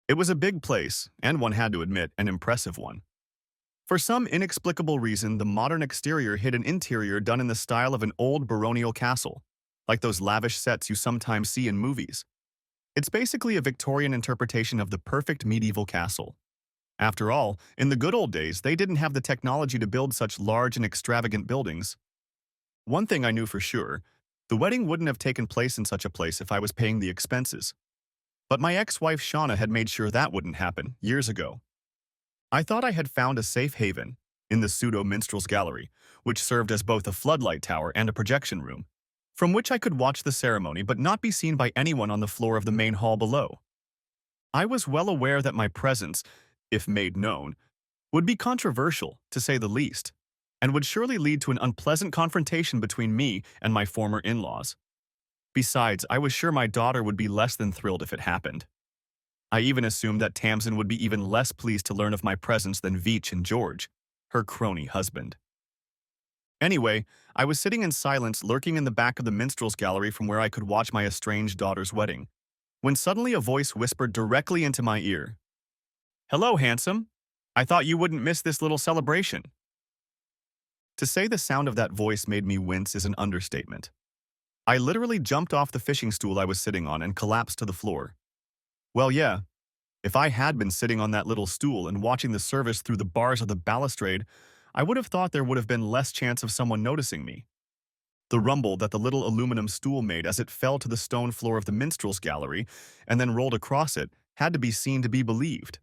It was a big place, and one had to admit, an impressive one. For some inexplicable reason, the modern exterior hid an interior done in the style of an old baronial castle, like those lavish sets you sometimes see in movies. It's basically a Victorian interpretation of the perfect medieval castle. After all, in the good old days, they didn't have the technology to build such large and extravagant buildings. One thing I knew for sure, the wedding wouldn't have taken place in such a place if I was paying the expenses. But my ex-wife Shauna had made sure that wouldn't happen years ago. I thought I had found a safe haven in the pseudo-minstrel's gallery, which served as both a floodlight tower and a projection room, from which I could watch the ceremony but not be seen by anyone on the floor of the main hall below. I was well aware that my presence, if made known, would be controversial, to say the least, and would surely lead to an unpleasant confrontation between me and my former in-laws. Besides, I was sure my daughter would be less than thrilled if it happened. I even assumed that Tamsin would be even less pleased to learn of my presence than Veach and George, her crony husband. Anyway, I was sitting in silence lurking in the back of the minstrel's gallery from where I could watch my estranged daughter's wedding, when suddenly a voice whispered directly into my ear. "Hello, handsome. I thought you wouldn't miss this little celebration." To say the sound of that voice made me wince is an understatement. I literally jumped off the fishing stool I was sitting on and collapsed to the floor. Well, yeah, if I had been sitting on that little stool and watching the service through the bars of the balustrade, I would have thought there would have been less chance of someone noticing me. The rumble that the little aluminum stool made as it fell to the stone floor of the minstrel's gallery and then rolled across it had to be seen to be believed.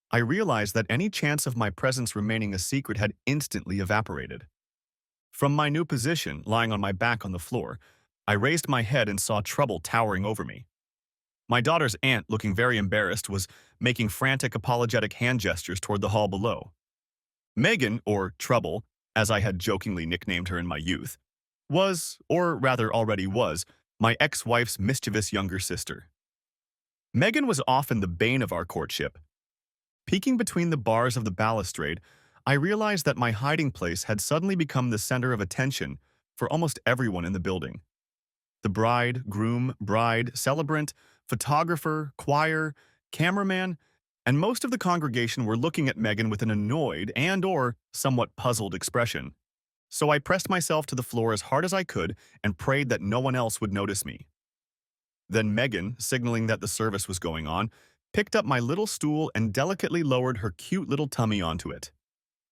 I realized that any chance of my presence remaining a secret had instantly evaporated. From my new position, lying on my back on the floor, I raised my head and saw Trouble towering over me. My daughter's aunt, looking very embarrassed, was making frantic apologetic hand gestures toward the hall below. Megan, or Trouble, as I had jokingly nicknamed her in my youth, was, or rather already was, my ex-wife's mischievous younger sister. Megan was often the bane of our courtship. Peeking between the bars of the balustrade, I realized that my hiding place had suddenly become the center of attention for almost everyone in the building. The bride, groom, celebrant, photographer, choir, cameraman, and most of the congregation were looking at Megan with an annoyed and/or somewhat puzzled expression. So I pressed myself to the floor as hard as I could and prayed that no one else would notice me. Then Megan, signaling that the service was going on, picked up my little stool and delicately lowered her cute little tummy onto it.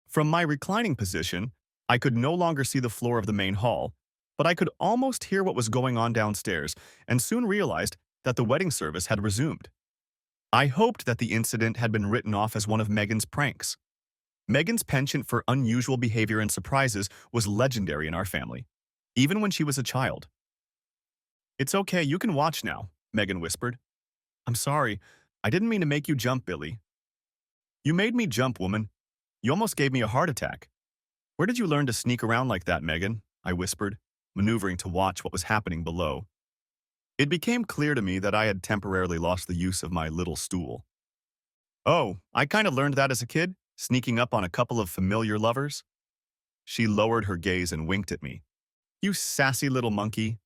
From my reclining position, I could no longer see the floor of the main hall, but I could almost hear what was going on downstairs and soon realized that the wedding service had resumed. I hoped that the incident had been written off as one of Megan's pranks. Megan's penchant for unusual behavior and surprises was legendary in our family, even when she was a child. "It's okay, you can watch now," Megan whispered. "I'm sorry, I didn't mean to make you jump, Billy." "You made me jump, woman. You almost gave me a heart attack." "Where did you learn to sneak around like that, Megan?" I whispered, maneuvering to watch what was happening below. It became clear to me that I had temporarily lost the use of my little stool. "Oh, I kind of learned that as a kid, sneaking up on a couple of familiar lovers." She lowered her gaze and winked at me. "You sassy little monkey."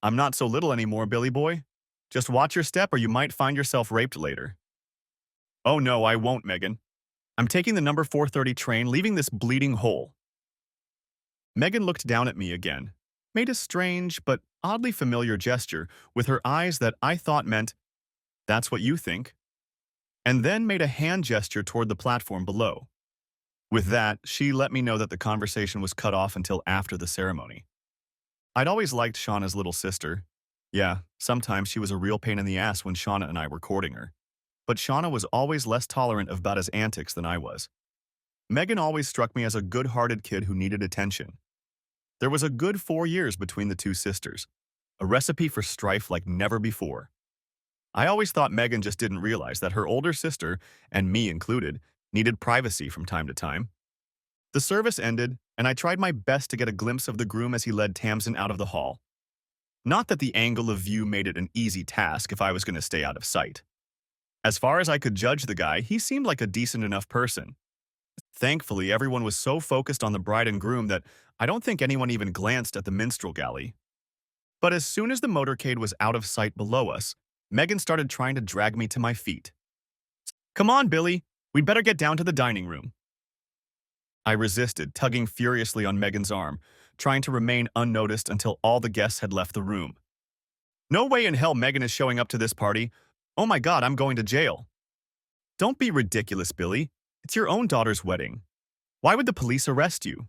"I'm not so little anymore, Billy boy. Just watch your step or you might find yourself raped later." "Oh no, I won't, Megan. I'm taking the number 4:30 train, leaving this bleeding hole." Megan looked down at me again, made a strange but oddly familiar gesture with her eyes that I thought meant, "That's what you think," and then made a hand gesture toward the platform below. With that, she let me know that the conversation was cut off until after the ceremony. I'd always liked Shauna's little sister. Yeah, sometimes she was a real pain in the ass when Shauna and I were courting her. But Shauna was always less tolerant of Bada's antics than I was. Megan always struck me as a good-hearted kid who needed attention. There was a good 4 years between the two sisters, a recipe for strife like never before. I always thought Megan just didn't realize that her older sister, and me included, needed privacy from time to time. The service ended, and I tried my best to get a glimpse of the groom as he led Tamsin out of the hall. Not that the angle of view made it an easy task if I was going to stay out of sight. As far as I could judge the guy, he seemed like a decent enough person. Thankfully, everyone was so focused on the bride and groom that I don't think anyone even glanced at the minstrel galley. But as soon as the motorcade was out of sight below us, Megan started trying to drag me to my feet. Come on, Billy. We'd better get down to the dining room. I resisted, tugging furiously on Megan's arm, trying to remain unnoticed until all the guests had left the room. No way in hell Megan is showing up to this party. Oh my God, I'm going to jail. Don't be ridiculous, Billy. It's your own daughter's wedding. Why would the police arrest you?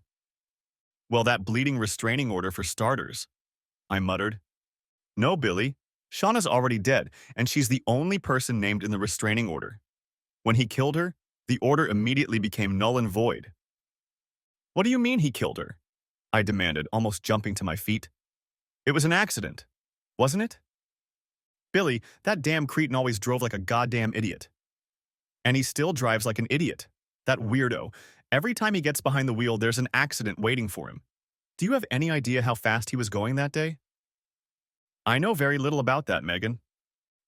Well, that bleeding restraining order for starters, I muttered. No, Billy. Shauna's already dead, and she's the only person named in the restraining order. When he killed her, the order immediately became null and void. What do you mean he killed her? I demanded, almost jumping to my feet. It was an accident, wasn't it? Billy, that damn cretin always drove like a goddamn idiot. And he still drives like an idiot. That weirdo. Every time he gets behind the wheel, there's an accident waiting for him. Do you have any idea how fast he was going that day? I know very little about that, Megan.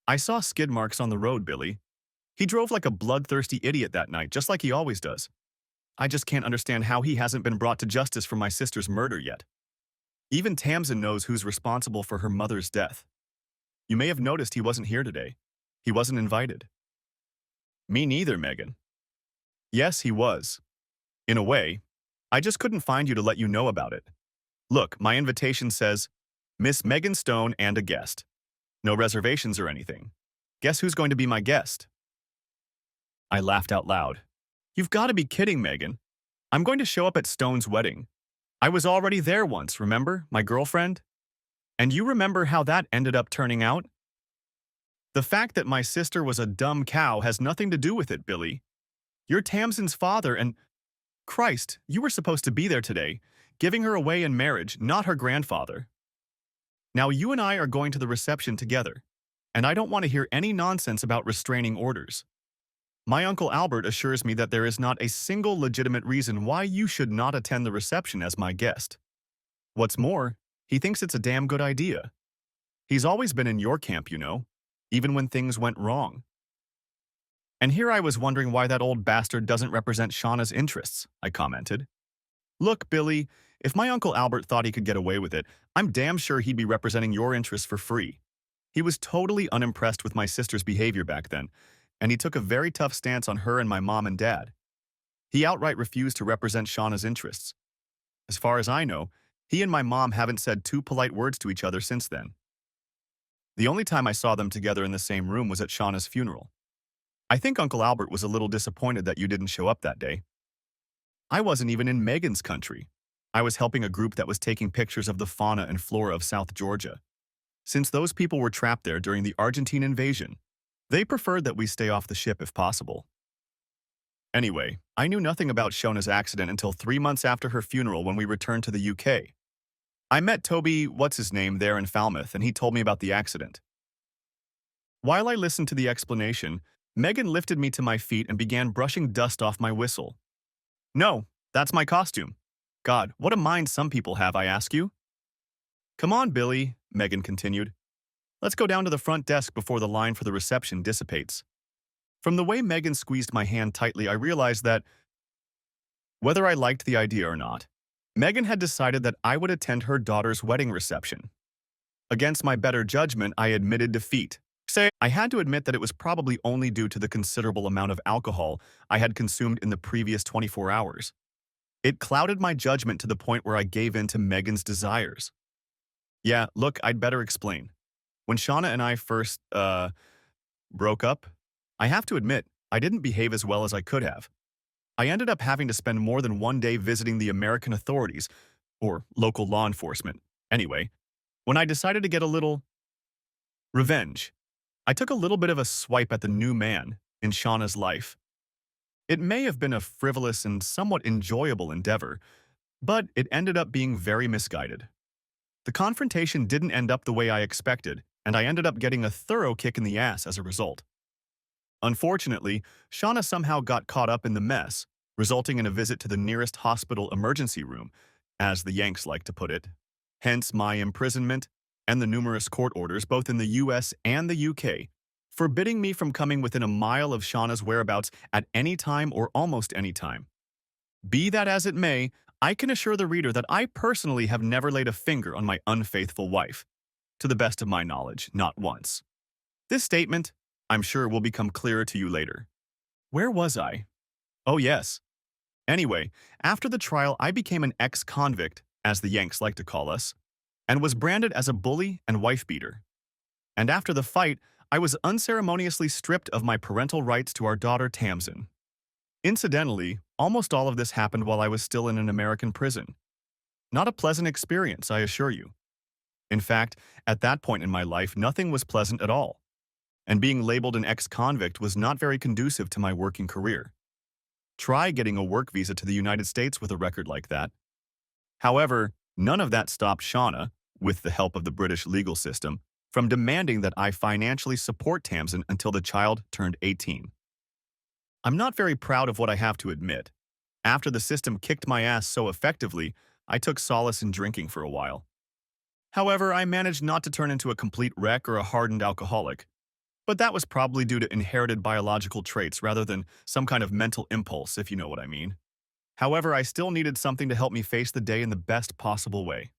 I saw skid marks on the road, Billy. He drove like a bloodthirsty idiot that night, just like he always does. I just can't understand how he hasn't been brought to justice for my sister's murder yet. Even Tamsin knows who's responsible for her mother's death. You may have noticed he wasn't here today. He wasn't invited. Me neither, Megan. Yes, he was. In a way, I just couldn't find you to let you know about it. Look, my invitation says, Miss Megan Stone and a guest. No reservations or anything. Guess who's going to be my guest? I laughed out loud. You've got to be kidding, Megan. I'm going to show up at Stone's wedding. I was already there once, remember? My girlfriend? And you remember how that ended up turning out? The fact that my sister was a dumb cow has nothing to do with it, Billy. You're Tamsin's father and… Christ, you were supposed to be there today, giving her away in marriage, not her grandfather. Now you and I are going to the reception together, and I don't want to hear any nonsense about restraining orders. My Uncle Albert assures me that there is not a single legitimate reason why you should not attend the reception as my guest. What's more, he thinks it's a damn good idea. He's always been in your camp, you know, even when things went wrong. And here I was wondering why that old bastard doesn't represent Shauna's interests, I commented. Look, Billy, if my Uncle Albert thought he could get away with it, I'm damn sure he'd be representing your interests for free. He was totally unimpressed with my sister's behavior back then, and he took a very tough stance on her and my mom and dad. He outright refused to represent Shauna's interests. As far as I know, he and my mom haven't said two polite words to each other since then. The only time I saw them together in the same room was at Shauna's funeral. I think Uncle Albert was a little disappointed that you didn't show up that day. I wasn't even in Megan's country. I was helping a group that was taking pictures of the fauna and flora of South Georgia. Since those people were trapped there during the Argentine invasion, they preferred that we stay off the ship if possible. Anyway, I knew nothing about Shona's accident until 3 months after her funeral when we returned to the UK. I met Toby, what's-his-name, there in Falmouth, and he told me about the accident. While I listened to the explanation, Megan lifted me to my feet and began brushing dust off my whistle. No, that's my costume. God, what a mind some people have, I ask you. Come on, Billy, Megan continued. Let's go down to the front desk before the line for the reception dissipates. From the way Megan squeezed my hand tightly, I realized that, whether I liked the idea or not, Megan had decided that I would attend her daughter's wedding reception. Against my better judgment, I admitted defeat. I had to admit that it was probably only due to the considerable amount of alcohol I had consumed in the previous 24 hours. It clouded my judgment to the point where I gave in to Megan's desires. Yeah, look, I'd better explain. When Shauna and I first, broke up, I have to admit, I didn't behave as well as I could have. I ended up having to spend more than one day visiting the American authorities, or local law enforcement. Anyway, when I decided to get a little revenge, I took a little bit of a swipe at the new man in Shauna's life. It may have been a frivolous and somewhat enjoyable endeavor, but it ended up being very misguided. The confrontation didn't end up the way I expected, and I ended up getting a thorough kick in the ass as a result. Unfortunately, Shauna somehow got caught up in the mess, resulting in a visit to the nearest hospital emergency room, as the Yanks like to put it. Hence my imprisonment and the numerous court orders both in the US and the UK, forbidding me from coming within a mile of Shauna's whereabouts at any time or almost any time. Be that as it may, I can assure the reader that I personally have never laid a finger on my unfaithful wife. To the best of my knowledge, not once. This statement, I'm sure, will become clearer to you later. Where was I? Oh yes. Anyway, after the trial, I became an ex-convict, as the Yanks like to call us, and was branded as a bully and wife-beater. And after the fight, I was unceremoniously stripped of my parental rights to our daughter Tamsin. Incidentally, almost all of this happened while I was still in an American prison. Not a pleasant experience, I assure you. In fact, at that point in my life, nothing was pleasant at all, and being labeled an ex-convict was not very conducive to my working career. Try getting a work visa to the United States with a record like that. However, none of that stopped Shauna, with the help of the British legal system, from demanding that I financially support Tamsin until the child turned 18. I'm not very proud of what I have to admit. After the system kicked my ass so effectively, I took solace in drinking for a while. However, I managed not to turn into a complete wreck or a hardened alcoholic. But that was probably due to inherited biological traits rather than some kind of mental impulse, if you know what I mean. However, I still needed something to help me face the day in the best possible way.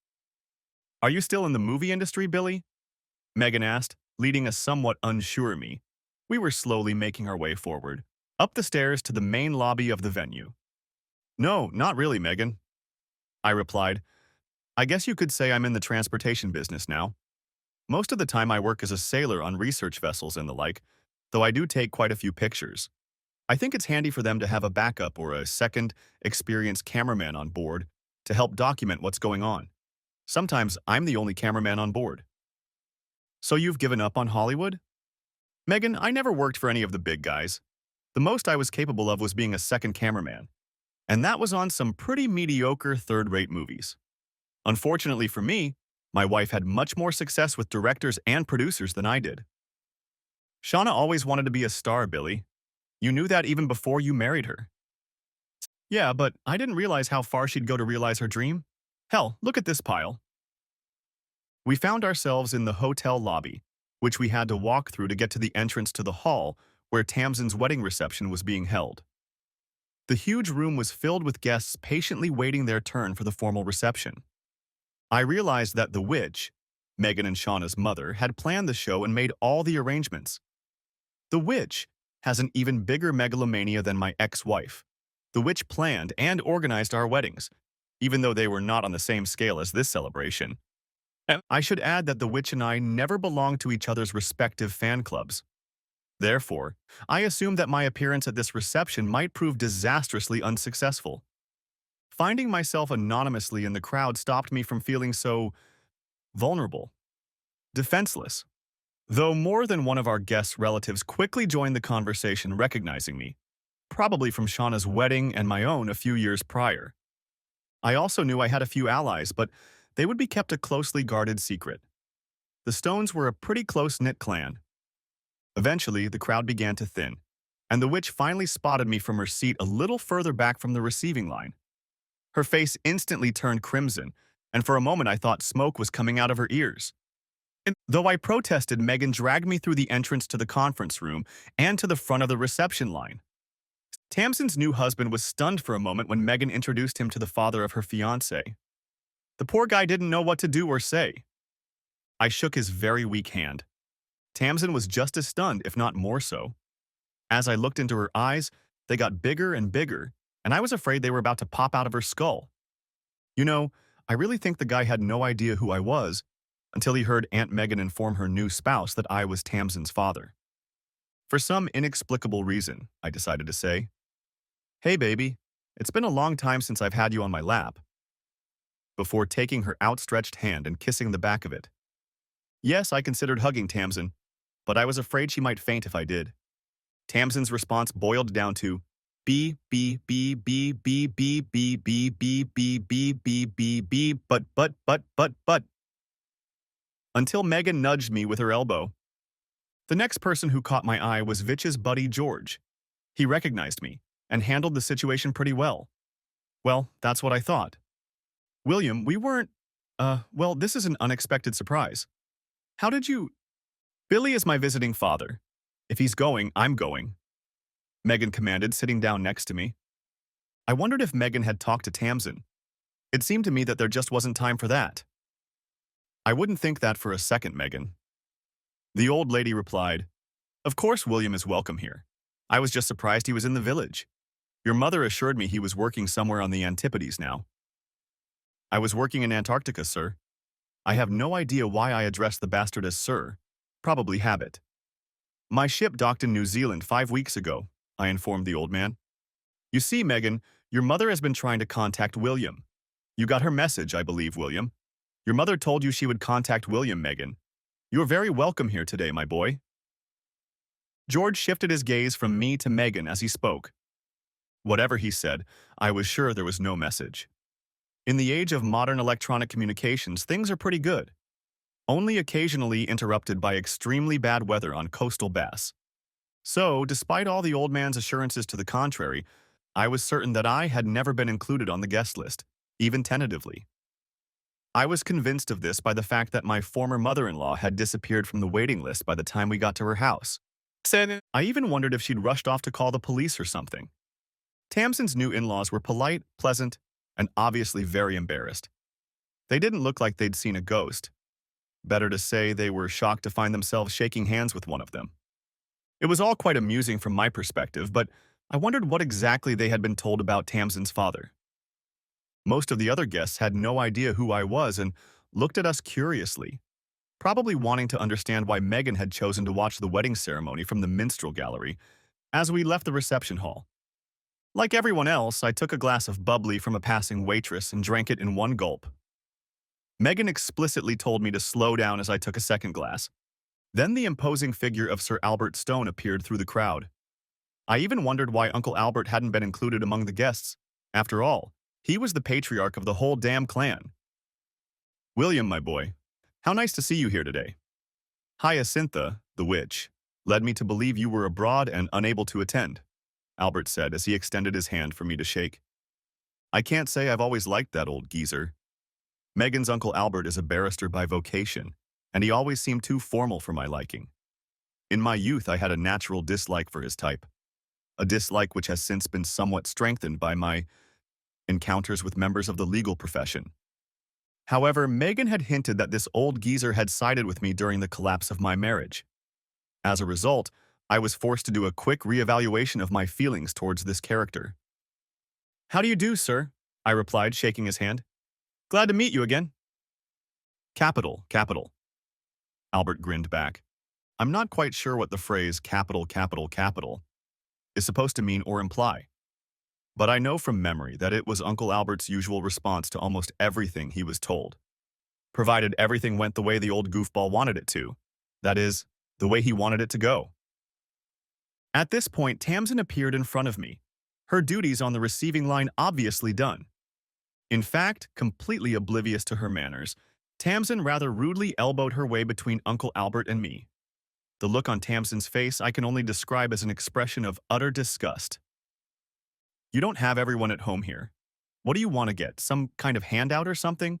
Are you still in the movie industry, Billy? Megan asked, leading a somewhat unsure me. We were slowly making our way forward, up the stairs to the main lobby of the venue. No, not really, Megan, I replied. I guess you could say I'm in the transportation business now. Most of the time I work as a sailor on research vessels and the like, though I do take quite a few pictures. I think it's handy for them to have a backup or a second, experienced cameraman on board to help document what's going on. Sometimes I'm the only cameraman on board. So you've given up on Hollywood? Megan, I never worked for any of the big guys. The most I was capable of was being a second cameraman, and that was on some pretty mediocre third-rate movies. Unfortunately for me, my wife had much more success with directors and producers than I did. Shauna always wanted to be a star, Billy. You knew that even before you married her. Yeah, but I didn't realize how far she'd go to realize her dream. Hell, look at this pile. We found ourselves in the hotel lobby, which we had to walk through to get to the entrance to the hall where Tamsin's wedding reception was being held. The huge room was filled with guests patiently waiting their turn for the formal reception. I realized that the witch, Megan and Shauna's mother, had planned the show and made all the arrangements. The witch has an even bigger megalomania than my ex-wife. The witch planned and organized our weddings, even though they were not on the same scale as this celebration. And I should add that the witch and I never belonged to each other's respective fan clubs. Therefore, I assumed that my appearance at this reception might prove disastrously unsuccessful. Finding myself anonymously in the crowd stopped me from feeling so vulnerable, defenseless. Though more than one of our guests' relatives quickly joined the conversation recognizing me, probably from Shauna's wedding and my own a few years prior. I also knew I had a few allies, but they would be kept a closely guarded secret. The Stones were a pretty close-knit clan. Eventually, the crowd began to thin, and the witch finally spotted me from her seat a little further back from the receiving line. Her face instantly turned crimson, and for a moment I thought smoke was coming out of her ears. And though I protested, Megan dragged me through the entrance to the conference room and to the front of the reception line. Tamsin's new husband was stunned for a moment when Megan introduced him to the father of her fiancée. The poor guy didn't know what to do or say. I shook his very weak hand. Tamsin was just as stunned, if not more so. As I looked into her eyes, they got bigger and bigger, and I was afraid they were about to pop out of her skull. You know, I really think the guy had no idea who I was until he heard Aunt Megan inform her new spouse that I was Tamsin's father. For some inexplicable reason, I decided to say, "Hey baby, it's been a long time since I've had you on my lap," before taking her outstretched hand and kissing the back of it. Yes, I considered hugging Tamsin, but I was afraid she might faint if I did. Tamsin's response boiled down to B B B B B B B B B B B B B B but until Megan nudged me with her elbow. The next person who caught my eye was Vitch's buddy George. He recognized me and handled the situation pretty well. Well, that's what I thought. William, we weren't, well, this is an unexpected surprise. How did you? Billy is my visiting father. If he's going, I'm going, Megan commanded, sitting down next to me. I wondered if Megan had talked to Tamsin. It seemed to me that there just wasn't time for that. I wouldn't think that for a second, Megan. The old lady replied, "Of course William is welcome here. I was just surprised he was in the village. Your mother assured me he was working somewhere on the Antipodes now." "I was working in Antarctica, sir." I have no idea why I addressed the bastard as sir. Probably habit. "My ship docked in New Zealand 5 weeks ago," I informed the old man. "You see, Megan, your mother has been trying to contact William. You got her message, I believe, William. Your mother told you she would contact William, Megan. You're very welcome here today, my boy." George shifted his gaze from me to Megan as he spoke. Whatever he said, I was sure there was no message. In the age of modern electronic communications, things are pretty good, only occasionally interrupted by extremely bad weather on coastal Bass. So, despite all the old man's assurances to the contrary, I was certain that I had never been included on the guest list, even tentatively. I was convinced of this by the fact that my former mother-in-law had disappeared from the waiting list by the time we got to her house. I even wondered if she'd rushed off to call the police or something. Tamsin's new in-laws were polite, pleasant, and obviously very embarrassed. They didn't look like they'd seen a ghost. Better to say they were shocked to find themselves shaking hands with one of them. It was all quite amusing from my perspective, but I wondered what exactly they had been told about Tamsin's father. Most of the other guests had no idea who I was and looked at us curiously, probably wanting to understand why Megan had chosen to watch the wedding ceremony from the minstrel gallery as we left the reception hall. Like everyone else, I took a glass of bubbly from a passing waitress and drank it in one gulp. Megan explicitly told me to slow down as I took a second glass. Then the imposing figure of Sir Albert Stone appeared through the crowd. I even wondered why Uncle Albert hadn't been included among the guests. After all, he was the patriarch of the whole damn clan. "William, my boy, how nice to see you here today. Hyacintha, the witch, led me to believe you were abroad and unable to attend," Albert said as he extended his hand for me to shake. "I can't say I've always liked that old geezer. Megan's Uncle Albert is a barrister by vocation, and he always seemed too formal for my liking. In my youth, I had a natural dislike for his type, a dislike which has since been somewhat strengthened by my encounters with members of the legal profession. However, Megan had hinted that this old geezer had sided with me during the collapse of my marriage. As a result, I was forced to do a quick reevaluation of my feelings towards this character. "How do you do, sir?" I replied, shaking his hand. "Glad to meet you again." "Capital, capital." Albert grinned back. I'm not quite sure what the phrase capital, capital, capital is supposed to mean or imply, but I know from memory that it was Uncle Albert's usual response to almost everything he was told, provided everything went the way the old goofball wanted it to, that is, the way he wanted it to go. At this point, Tamsin appeared in front of me, her duties on the receiving line obviously done. In fact, completely oblivious to her manners, Tamsin rather rudely elbowed her way between Uncle Albert and me. The look on Tamsin's face I can only describe as an expression of utter disgust. "You don't have everyone at home here. What do you want to get, some kind of handout or something?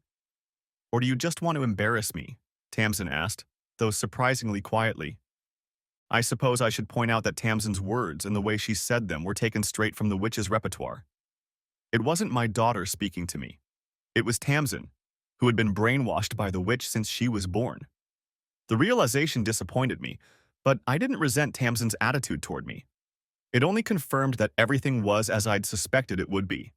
Or do you just want to embarrass me?" Tamsin asked, though surprisingly quietly. I suppose I should point out that Tamsin's words and the way she said them were taken straight from the witch's repertoire. It wasn't my daughter speaking to me. It was Tamsin, who had been brainwashed by the witch since she was born. The realization disappointed me, but I didn't resent Tamsin's attitude toward me. It only confirmed that everything was as I'd suspected it would be.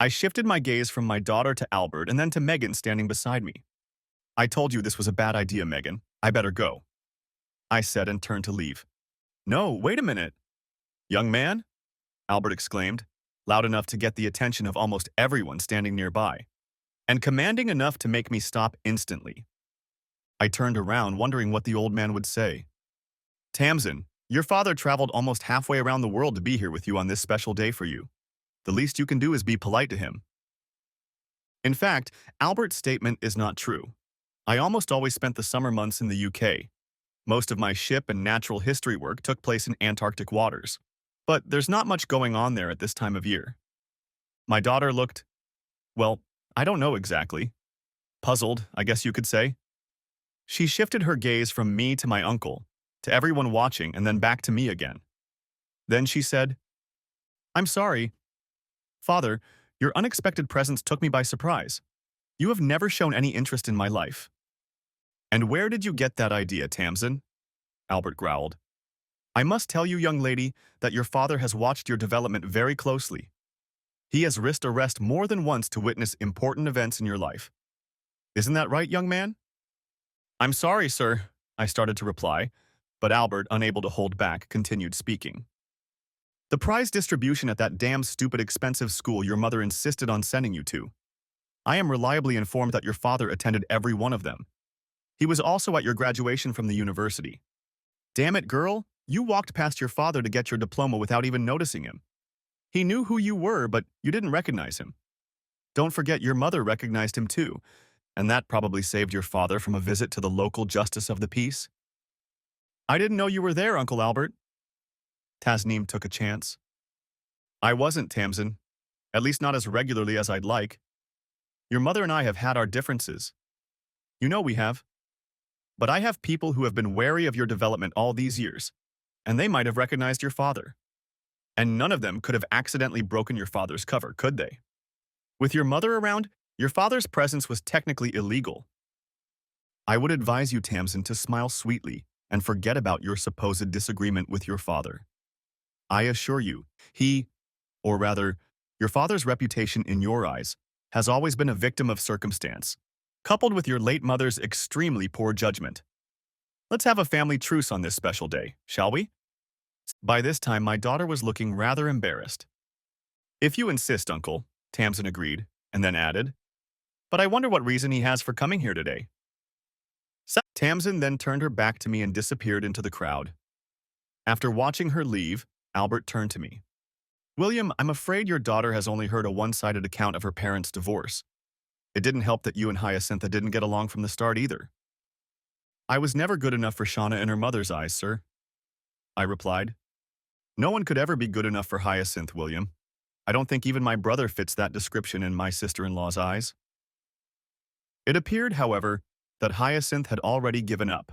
I shifted my gaze from my daughter to Albert and then to Megan standing beside me. "I told you this was a bad idea, Megan. I better go," I said and turned to leave. "No, wait a minute." "Young man?" Albert exclaimed, loud enough to get the attention of almost everyone standing nearby, and commanding enough to make me stop instantly. I turned around, wondering what the old man would say. "Tamsin, your father traveled almost halfway around the world to be here with you on this special day for you. The least you can do is be polite to him." In fact, Albert's statement is not true. I almost always spent the summer months in the UK. Most of my ship and natural history work took place in Antarctic waters. But there's not much going on there at this time of year. My daughter looked, well, I don't know exactly. Puzzled, I guess you could say. She shifted her gaze from me to my uncle, to everyone watching, and then back to me again. Then she said, "I'm sorry. Father, your unexpected presence took me by surprise. You have never shown any interest in my life." "And where did you get that idea, Tamsin?" Albert growled. I must tell you, young lady, that your father has watched your development very closely. He has risked arrest more than once to witness important events in your life. Isn't that right, young man? I'm sorry, sir, I started to reply, but Albert, unable to hold back, continued speaking. The prize distribution at that damn stupid expensive school your mother insisted on sending you to. I am reliably informed that your father attended every one of them. He was also at your graduation from the university. Damn it, girl, you walked past your father to get your diploma without even noticing him. He knew who you were, but you didn't recognize him. Don't forget your mother recognized him too, and that probably saved your father from a visit to the local justice of the peace. I didn't know you were there, Uncle Albert. Tasneem took a chance. I wasn't, Tamsin. At least not as regularly as I'd like. Your mother and I have had our differences. You know we have. But I have people who have been wary of your development all these years, and they might have recognized your father. And none of them could have accidentally broken your father's cover, could they? With your mother around, your father's presence was technically illegal. I would advise you, Tamsin, to smile sweetly and forget about your supposed disagreement with your father. I assure you, or rather, your father's reputation in your eyes, has always been a victim of circumstance, coupled with your late mother's extremely poor judgment. Let's have a family truce on this special day, shall we? By this time, my daughter was looking rather embarrassed. If you insist, Uncle, Tamsin agreed, and then added, but I wonder what reason he has for coming here today. Tamsin then turned her back to me and disappeared into the crowd. After watching her leave, Albert turned to me. William, I'm afraid your daughter has only heard a one-sided account of her parents' divorce. It didn't help that you and Hyacintha didn't get along from the start either. I was never good enough for Shauna in her mother's eyes, sir, I replied. No one could ever be good enough for Hyacinth, William. I don't think even my brother fits that description in my sister-in-law's eyes. It appeared, however, that Hyacinth had already given up.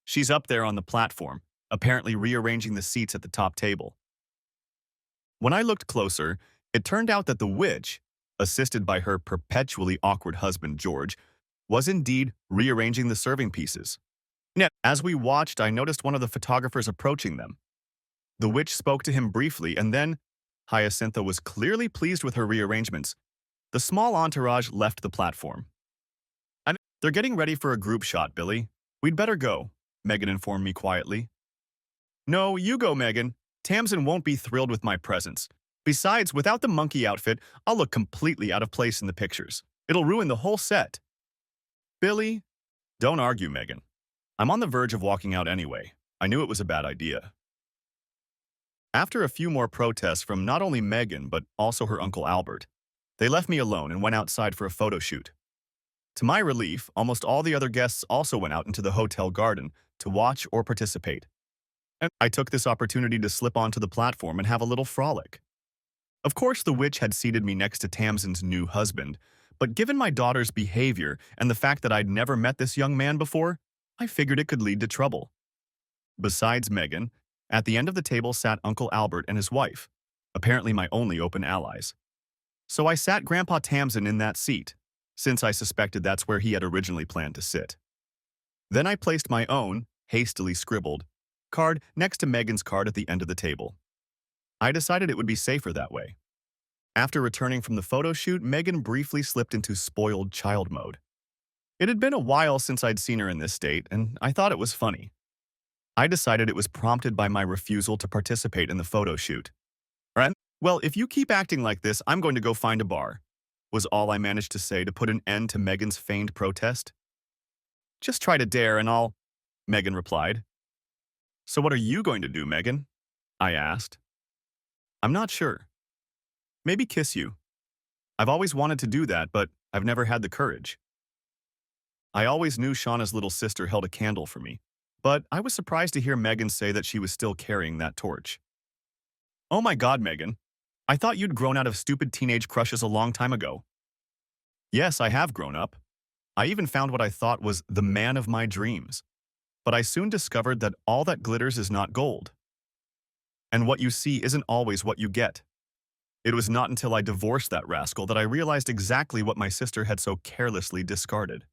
She's up there on the platform, apparently rearranging the seats at the top table. When I looked closer, it turned out that the witch, assisted by her perpetually awkward husband, George, was indeed rearranging the serving pieces. Now, as we watched, I noticed one of the photographers approaching them. The witch spoke to him briefly, and then Hyacintha was clearly pleased with her rearrangements. The small entourage left the platform. They're getting ready for a group shot, Billy. We'd better go, Megan informed me quietly. No, you go, Megan. Tamsin won't be thrilled with my presence. Besides, without the monkey outfit, I'll look completely out of place in the pictures. It'll ruin the whole set. Billy, don't argue, Megan. I'm on the verge of walking out anyway. I knew it was a bad idea. After a few more protests from not only Megan, but also her Uncle Albert, they left me alone and went outside for a photo shoot. To my relief, almost all the other guests also went out into the hotel garden to watch or participate. And I took this opportunity to slip onto the platform and have a little frolic. Of course, the witch had seated me next to Tamsin's new husband, but given my daughter's behavior and the fact that I'd never met this young man before, I figured it could lead to trouble. Besides Megan, at the end of the table sat Uncle Albert and his wife, apparently my only open allies. So I sat Grandpa Tamsin in that seat, since I suspected that's where he had originally planned to sit. Then I placed my own, hastily scribbled, card next to Megan's card at the end of the table. I decided it would be safer that way. After returning from the photo shoot, Megan briefly slipped into spoiled child mode. It had been a while since I'd seen her in this state, and I thought it was funny. I decided it was prompted by my refusal to participate in the photo shoot. Right? Well, if you keep acting like this, I'm going to go find a bar, was all I managed to say to put an end to Megan's feigned protest. Just try to dare and I'll, Megan replied. So what are you going to do, Megan? I asked. I'm not sure. Maybe kiss you. I've always wanted to do that, but I've never had the courage. I always knew Shauna's little sister held a candle for me, but I was surprised to hear Megan say that she was still carrying that torch. Oh my God, Megan. I thought you'd grown out of stupid teenage crushes a long time ago. Yes, I have grown up. I even found what I thought was the man of my dreams. But I soon discovered that all that glitters is not gold. And what you see isn't always what you get. It was not until I divorced that rascal that I realized exactly what my sister had so carelessly discarded.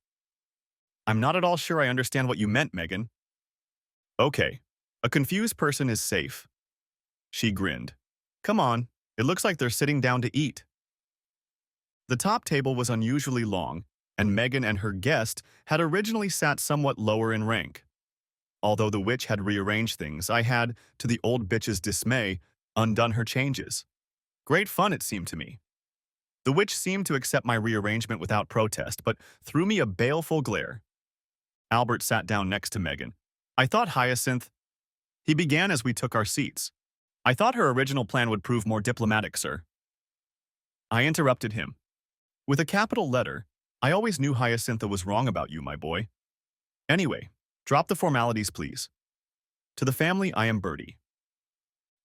I'm not at all sure I understand what you meant, Megan. Okay, a confused person is safe. She grinned. Come on, it looks like they're sitting down to eat. The top table was unusually long, and Megan and her guest had originally sat somewhat lower in rank. Although the witch had rearranged things, I had, to the old bitch's dismay, undone her changes. Great fun, it seemed to me. The witch seemed to accept my rearrangement without protest, but threw me a baleful glare. Albert sat down next to Megan. I thought Hyacinth... He began as we took our seats. I thought her original plan would prove more diplomatic, sir. I interrupted him. With a capital letter, I always knew Hyacintha was wrong about you, my boy. Anyway, drop the formalities, please. To the family, I am Bertie.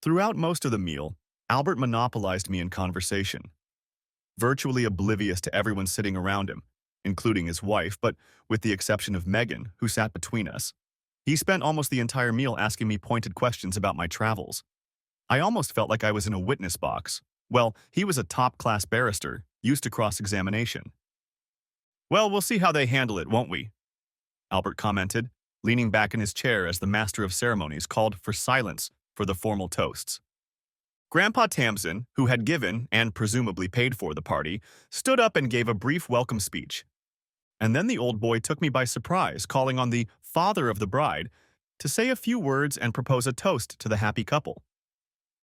Throughout most of the meal, Albert monopolized me in conversation, virtually oblivious to everyone sitting around him, including his wife, but with the exception of Megan, who sat between us. He spent almost the entire meal asking me pointed questions about my travels. I almost felt like I was in a witness box. Well, he was a top-class barrister, used to cross-examination. Well, we'll see how they handle it, won't we? Albert commented, leaning back in his chair as the master of ceremonies called for silence for the formal toasts. Grandpa Tamsin, who had given, and presumably paid for the party, stood up and gave a brief welcome speech. And then the old boy took me by surprise, calling on the father of the bride to say a few words and propose a toast to the happy couple.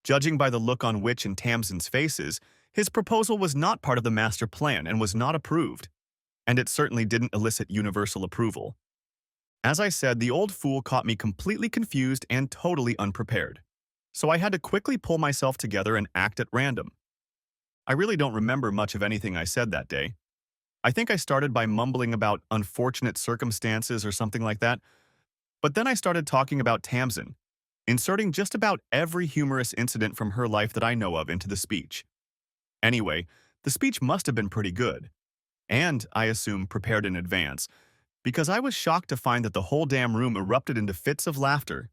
Judging by the look on Witch and Tamsin's faces, his proposal was not part of the master plan and was not approved, and it certainly didn't elicit universal approval. As I said, the old fool caught me completely confused and totally unprepared, so I had to quickly pull myself together and act at random. I really don't remember much of anything I said that day. I think I started by mumbling about unfortunate circumstances or something like that, but then I started talking about Tamsin, inserting just about every humorous incident from her life that I know of into the speech. Anyway, the speech must have been pretty good, and, I assume, prepared in advance, because I was shocked to find that the whole damn room erupted into fits of laughter.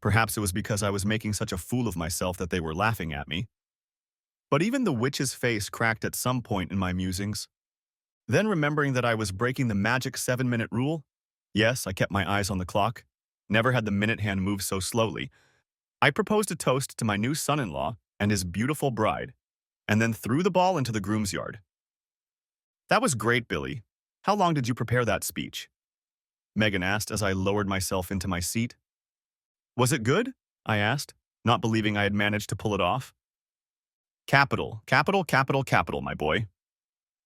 Perhaps it was because I was making such a fool of myself that they were laughing at me. But even the witch's face cracked at some point in my musings. Then, remembering that I was breaking the magic 7-minute rule, yes, I kept my eyes on the clock, never had the minute hand move so slowly, I proposed a toast to my new son-in-law and his beautiful bride, and then threw the ball into the groom's yard. That was great, Billy. How long did you prepare that speech? Megan asked as I lowered myself into my seat. Was it good? I asked, not believing I had managed to pull it off. Capital, capital, capital, capital, my boy,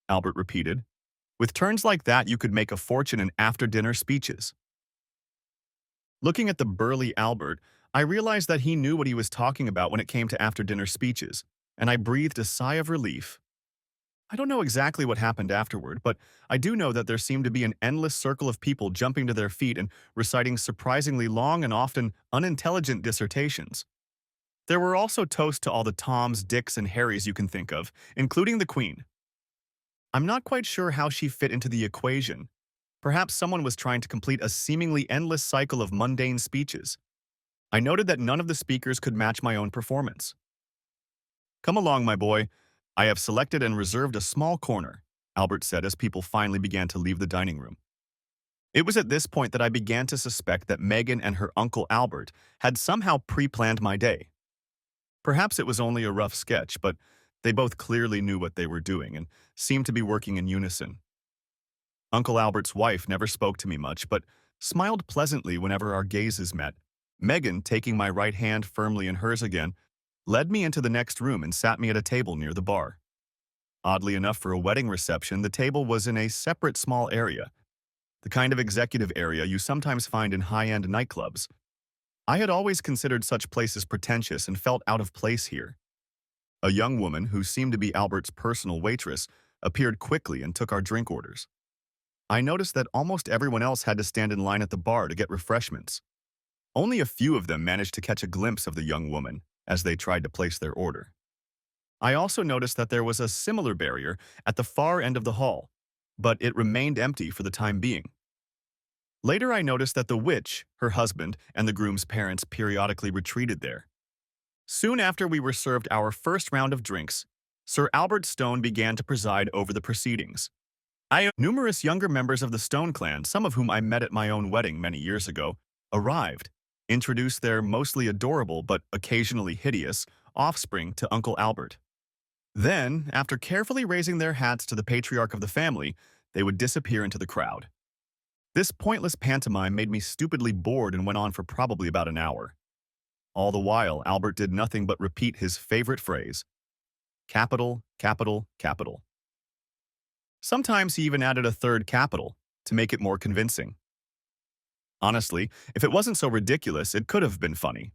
Albert repeated. With turns like that, you could make a fortune in after-dinner speeches. Looking at the burly Albert, I realized that he knew what he was talking about when it came to after-dinner speeches, and I breathed a sigh of relief. I don't know exactly what happened afterward, but I do know that there seemed to be an endless circle of people jumping to their feet and reciting surprisingly long and often unintelligent dissertations. There were also toasts to all the Toms, Dicks, and Harrys you can think of, including the Queen. I'm not quite sure how she fit into the equation. Perhaps someone was trying to complete a seemingly endless cycle of mundane speeches. I noted that none of the speakers could match my own performance. Come along, my boy. I have selected and reserved a small corner, Albert said as people finally began to leave the dining room. It was at this point that I began to suspect that Megan and her uncle Albert had somehow pre-planned my day. Perhaps it was only a rough sketch, but they both clearly knew what they were doing and seemed to be working in unison. Uncle Albert's wife never spoke to me much, but smiled pleasantly whenever our gazes met. Megan, taking my right hand firmly in hers again, led me into the next room and sat me at a table near the bar. Oddly enough, for a wedding reception, the table was in a separate small area, the kind of executive area you sometimes find in high-end nightclubs. I had always considered such places pretentious and felt out of place here. A young woman, who seemed to be Albert's personal waitress, appeared quickly and took our drink orders. I noticed that almost everyone else had to stand in line at the bar to get refreshments. Only a few of them managed to catch a glimpse of the young woman as they tried to place their order. I also noticed that there was a similar barrier at the far end of the hall, but it remained empty for the time being. Later I noticed that the witch, her husband, and the groom's parents periodically retreated there. Soon after we were served our first round of drinks, Sir Albert Stone began to preside over the proceedings. Numerous younger members of the Stone clan, some of whom I met at my own wedding many years ago, arrived, introduced their mostly adorable but occasionally hideous offspring to Uncle Albert. Then, after carefully raising their hats to the patriarch of the family, they would disappear into the crowd. This pointless pantomime made me stupidly bored and went on for probably about an hour. All the while, Albert did nothing but repeat his favorite phrase, capital, capital, capital. Sometimes he even added a third capital to make it more convincing. Honestly, if it wasn't so ridiculous, it could have been funny.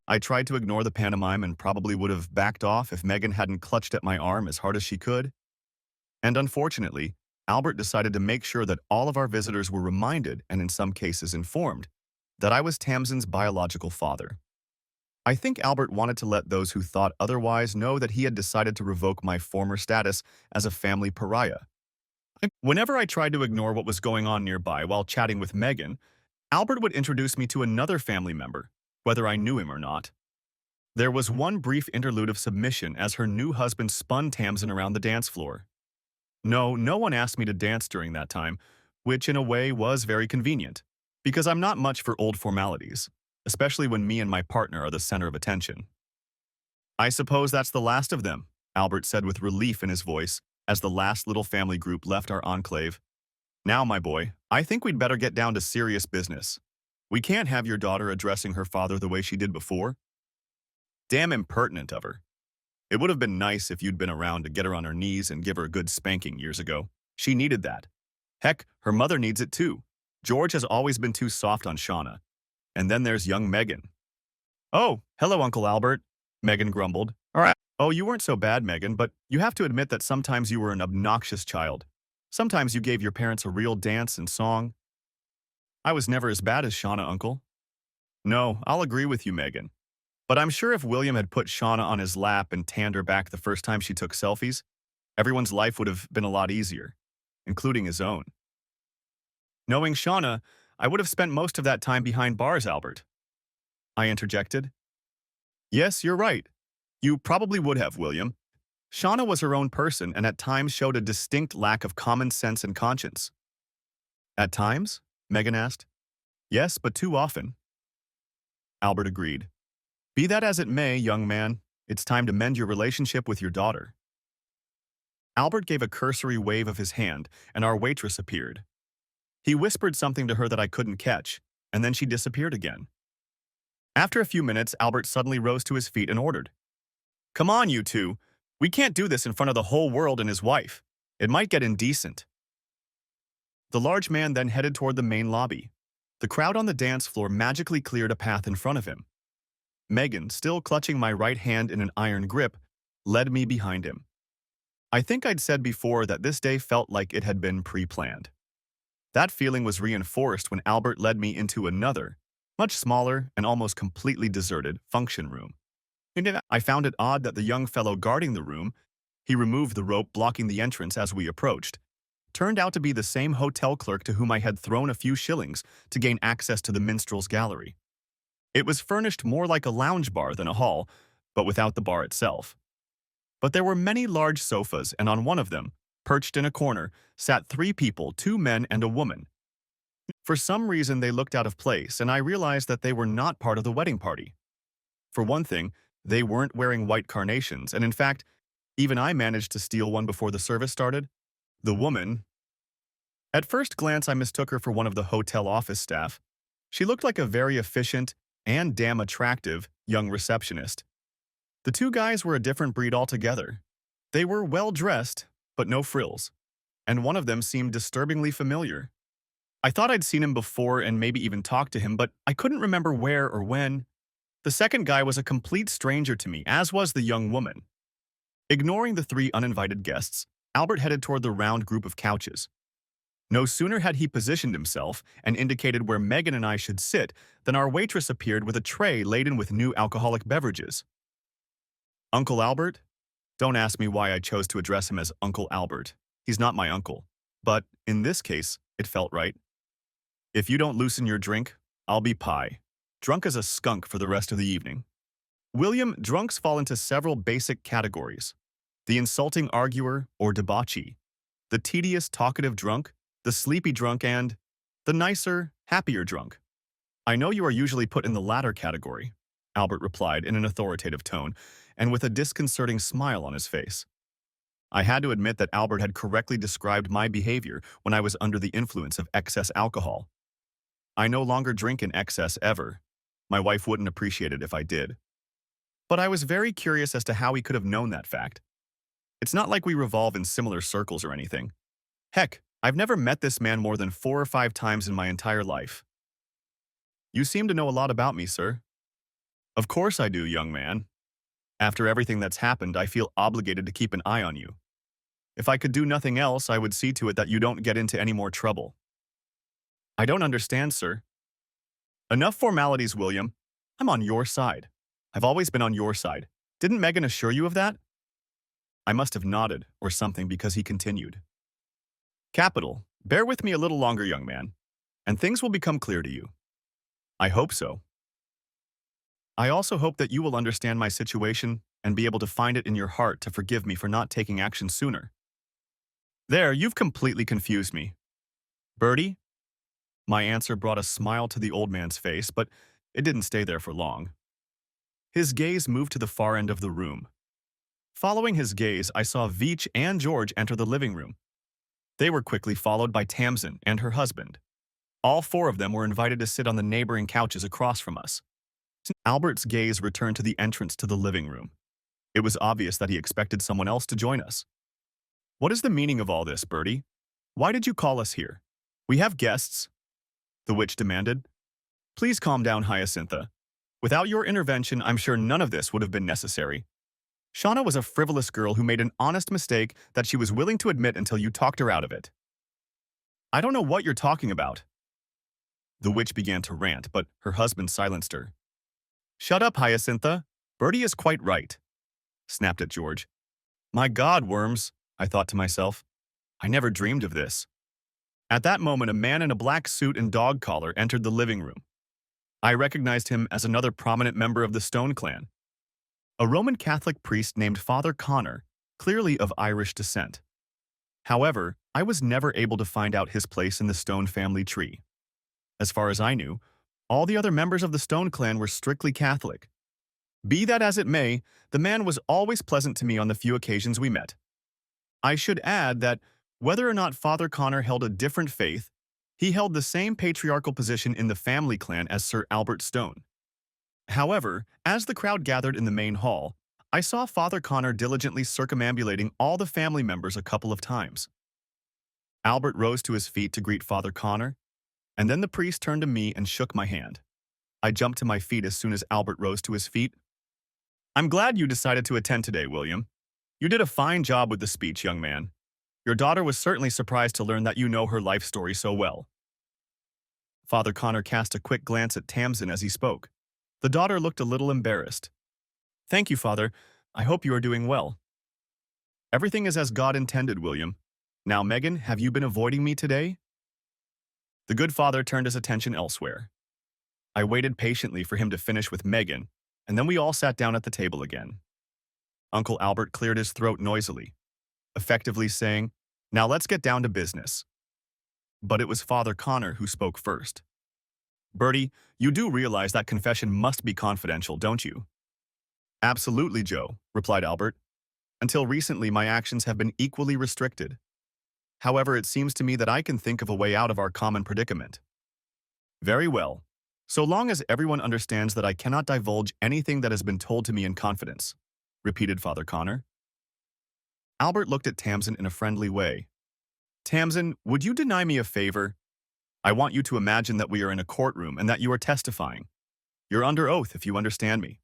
I tried to ignore the pantomime and probably would have backed off if Megan hadn't clutched at my arm as hard as she could. And unfortunately, Albert decided to make sure that all of our visitors were reminded, and in some cases informed, that I was Tamsin's biological father. I think Albert wanted to let those who thought otherwise know that he had decided to revoke my former status as a family pariah. Whenever I tried to ignore what was going on nearby while chatting with Megan, Albert would introduce me to another family member, whether I knew him or not. There was one brief interlude of submission as her new husband spun Tamsin around the dance floor. No one asked me to dance during that time, which in a way was very convenient, because I'm not much for old formalities, especially when me and my partner are the center of attention. I suppose that's the last of them, Albert said with relief in his voice as the last little family group left our enclave. Now, my boy, I think we'd better get down to serious business. We can't have your daughter addressing her father the way she did before. Damn impertinent of her. It would have been nice if you'd been around to get her on her knees and give her a good spanking years ago. She needed that. Heck, her mother needs it too. George has always been too soft on Shauna. And then there's young Megan. Oh, hello, Uncle Albert, Megan grumbled. All right. Oh, you weren't so bad, Megan, but you have to admit that sometimes you were an obnoxious child. Sometimes you gave your parents a real dance and song. I was never as bad as Shauna, Uncle. No, I'll agree with you, Megan. But I'm sure if William had put Shauna on his lap and tanned her back the first time she took selfies, everyone's life would have been a lot easier, including his own. Knowing Shauna, I would have spent most of that time behind bars, Albert. I interjected. Yes, you're right. You probably would have, William. Shauna was her own person and at times showed a distinct lack of common sense and conscience. At times? Megan asked. Yes, but too often. Albert agreed. Be that as it may, young man, it's time to mend your relationship with your daughter. Albert gave a cursory wave of his hand, and our waitress appeared. He whispered something to her that I couldn't catch, and then she disappeared again. After a few minutes, Albert suddenly rose to his feet and ordered, Come on, you two. We can't do this in front of the whole world and his wife. It might get indecent. The large man then headed toward the main lobby. The crowd on the dance floor magically cleared a path in front of him. Megan, still clutching my right hand in an iron grip, led me behind him. I think I'd said before that this day felt like it had been pre-planned. That feeling was reinforced when Albert led me into another, much smaller and almost completely deserted, function room. I found it odd that the young fellow guarding the room, he removed the rope blocking the entrance as we approached, turned out to be the same hotel clerk to whom I had thrown a few shillings to gain access to the minstrel's gallery. It was furnished more like a lounge bar than a hall, but without the bar itself. But there were many large sofas, and on one of them, perched in a corner, sat 3 people, 2 men and a woman. For some reason, they looked out of place, and I realized that they were not part of the wedding party. For one thing, they weren't wearing white carnations, and in fact, even I managed to steal one before the service started. The woman. At first glance, I mistook her for one of the hotel office staff. She looked like a very efficient and damn attractive young receptionist. The 2 guys were a different breed altogether. They were well-dressed, but no frills, and one of them seemed disturbingly familiar. I thought I'd seen him before and maybe even talked to him, but I couldn't remember where or when. The second guy was a complete stranger to me, as was the young woman. Ignoring the 3 uninvited guests, Albert headed toward the round group of couches. No sooner had he positioned himself and indicated where Megan and I should sit than our waitress appeared with a tray laden with new alcoholic beverages. Uncle Albert? Don't ask me why I chose to address him as Uncle Albert. He's not my uncle. But, in this case, it felt right. If you don't loosen your drink, I'll be pie. Drunk as a skunk for the rest of the evening. William, drunks fall into several basic categories. The insulting arguer or debauchee, the tedious talkative drunk, the sleepy drunk, and the nicer, happier drunk. I know you are usually put in the latter category, Albert replied in an authoritative tone, and with a disconcerting smile on his face. I had to admit that Albert had correctly described my behavior when I was under the influence of excess alcohol. I no longer drink in excess ever. My wife wouldn't appreciate it if I did. But I was very curious as to how he could have known that fact. It's not like we revolve in similar circles or anything. Heck, I've never met this man more than 4 or 5 times in my entire life. You seem to know a lot about me, sir. Of course I do, young man. After everything that's happened, I feel obligated to keep an eye on you. If I could do nothing else, I would see to it that you don't get into any more trouble. I don't understand, sir. Enough formalities, William. I'm on your side. I've always been on your side. Didn't Megan assure you of that? I must have nodded, or something, because he continued. Capital. Bear with me a little longer, young man, and things will become clear to you. I hope so. I also hope that you will understand my situation and be able to find it in your heart to forgive me for not taking action sooner. There, you've completely confused me. Bertie? My answer brought a smile to the old man's face, but it didn't stay there for long. His gaze moved to the far end of the room. Following his gaze, I saw Veach and George enter the living room. They were quickly followed by Tamsin and her husband. All 4 of them were invited to sit on the neighboring couches across from us. Albert's gaze returned to the entrance to the living room. It was obvious that he expected someone else to join us. What is the meaning of all this, Bertie? Why did you call us here? We have guests, the witch demanded. Please calm down, Hyacintha. Without your intervention, I'm sure none of this would have been necessary. Shauna was a frivolous girl who made an honest mistake that she was willing to admit until you talked her out of it. I don't know what you're talking about. The witch began to rant, but her husband silenced her. Shut up, Hyacintha. Bertie is quite right, snapped at George. My God, Worms, I thought to myself. I never dreamed of this. At that moment, a man in a black suit and dog collar entered the living room. I recognized him as another prominent member of the Stone clan, a Roman Catholic priest named Father Connor, clearly of Irish descent. However, I was never able to find out his place in the Stone family tree. As far as I knew, all the other members of the Stone clan were strictly Catholic. Be that as it may, the man was always pleasant to me on the few occasions we met. I should add that, whether or not Father Connor held a different faith, he held the same patriarchal position in the family clan as Sir Albert Stone. However, as the crowd gathered in the main hall, I saw Father Connor diligently circumambulating all the family members a couple of times. Albert rose to his feet to greet Father Connor, and then the priest turned to me and shook my hand. I jumped to my feet as soon as Albert rose to his feet. I'm glad you decided to attend today, William. You did a fine job with the speech, young man. Your daughter was certainly surprised to learn that you know her life story so well. Father Connor cast a quick glance at Tamsin as he spoke. The daughter looked a little embarrassed. Thank you, Father. I hope you are doing well. Everything is as God intended, William. Now, Megan, have you been avoiding me today? The good father turned his attention elsewhere. I waited patiently for him to finish with Megan, and then we all sat down at the table again. Uncle Albert cleared his throat noisily, effectively saying, Now let's get down to business. But it was Father Connor who spoke first. Bertie, you do realize that confession must be confidential, don't you? Absolutely, Joe, replied Albert. Until recently, my actions have been equally restricted. However, it seems to me that I can think of a way out of our common predicament. Very well. So long as everyone understands that I cannot divulge anything that has been told to me in confidence, repeated Father Connor. Albert looked at Tamsin in a friendly way. Tamsin, would you deny me a favor? I want you to imagine that we are in a courtroom and that you are testifying. You're under oath, if you understand me.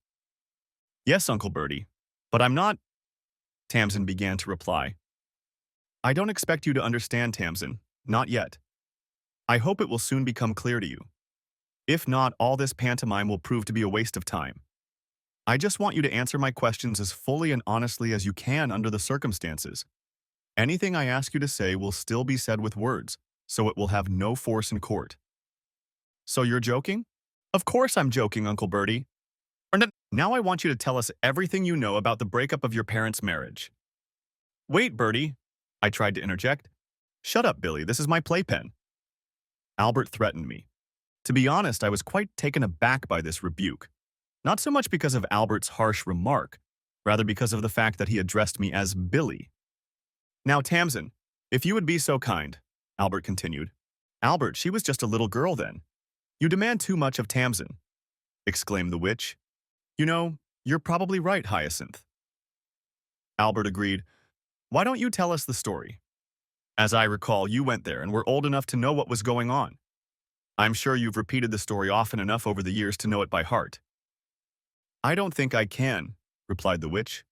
Yes, Uncle Bertie, but I'm not. Tamsin began to reply. I don't expect you to understand, Tamsin, not yet. I hope it will soon become clear to you. If not, all this pantomime will prove to be a waste of time. I just want you to answer my questions as fully and honestly as you can under the circumstances. Anything I ask you to say will still be said with words, so it will have no force in court. So you're joking? Of course I'm joking, Uncle Bertie. Now I want you to tell us everything you know about the breakup of your parents' marriage. Wait, Bertie, I tried to interject. Shut up, Billy, this is my playpen. Albert threatened me. To be honest, I was quite taken aback by this rebuke. Not so much because of Albert's harsh remark, rather because of the fact that he addressed me as Billy. Now, Tamsin, if you would be so kind, Albert continued. Albert, she was just a little girl then. You demand too much of Tamsin, exclaimed the witch. You know, you're probably right, Hyacinth. Albert agreed. Why don't you tell us the story? As I recall, you went there and were old enough to know what was going on. I'm sure you've repeated the story often enough over the years to know it by heart. I don't think I can, replied the witch.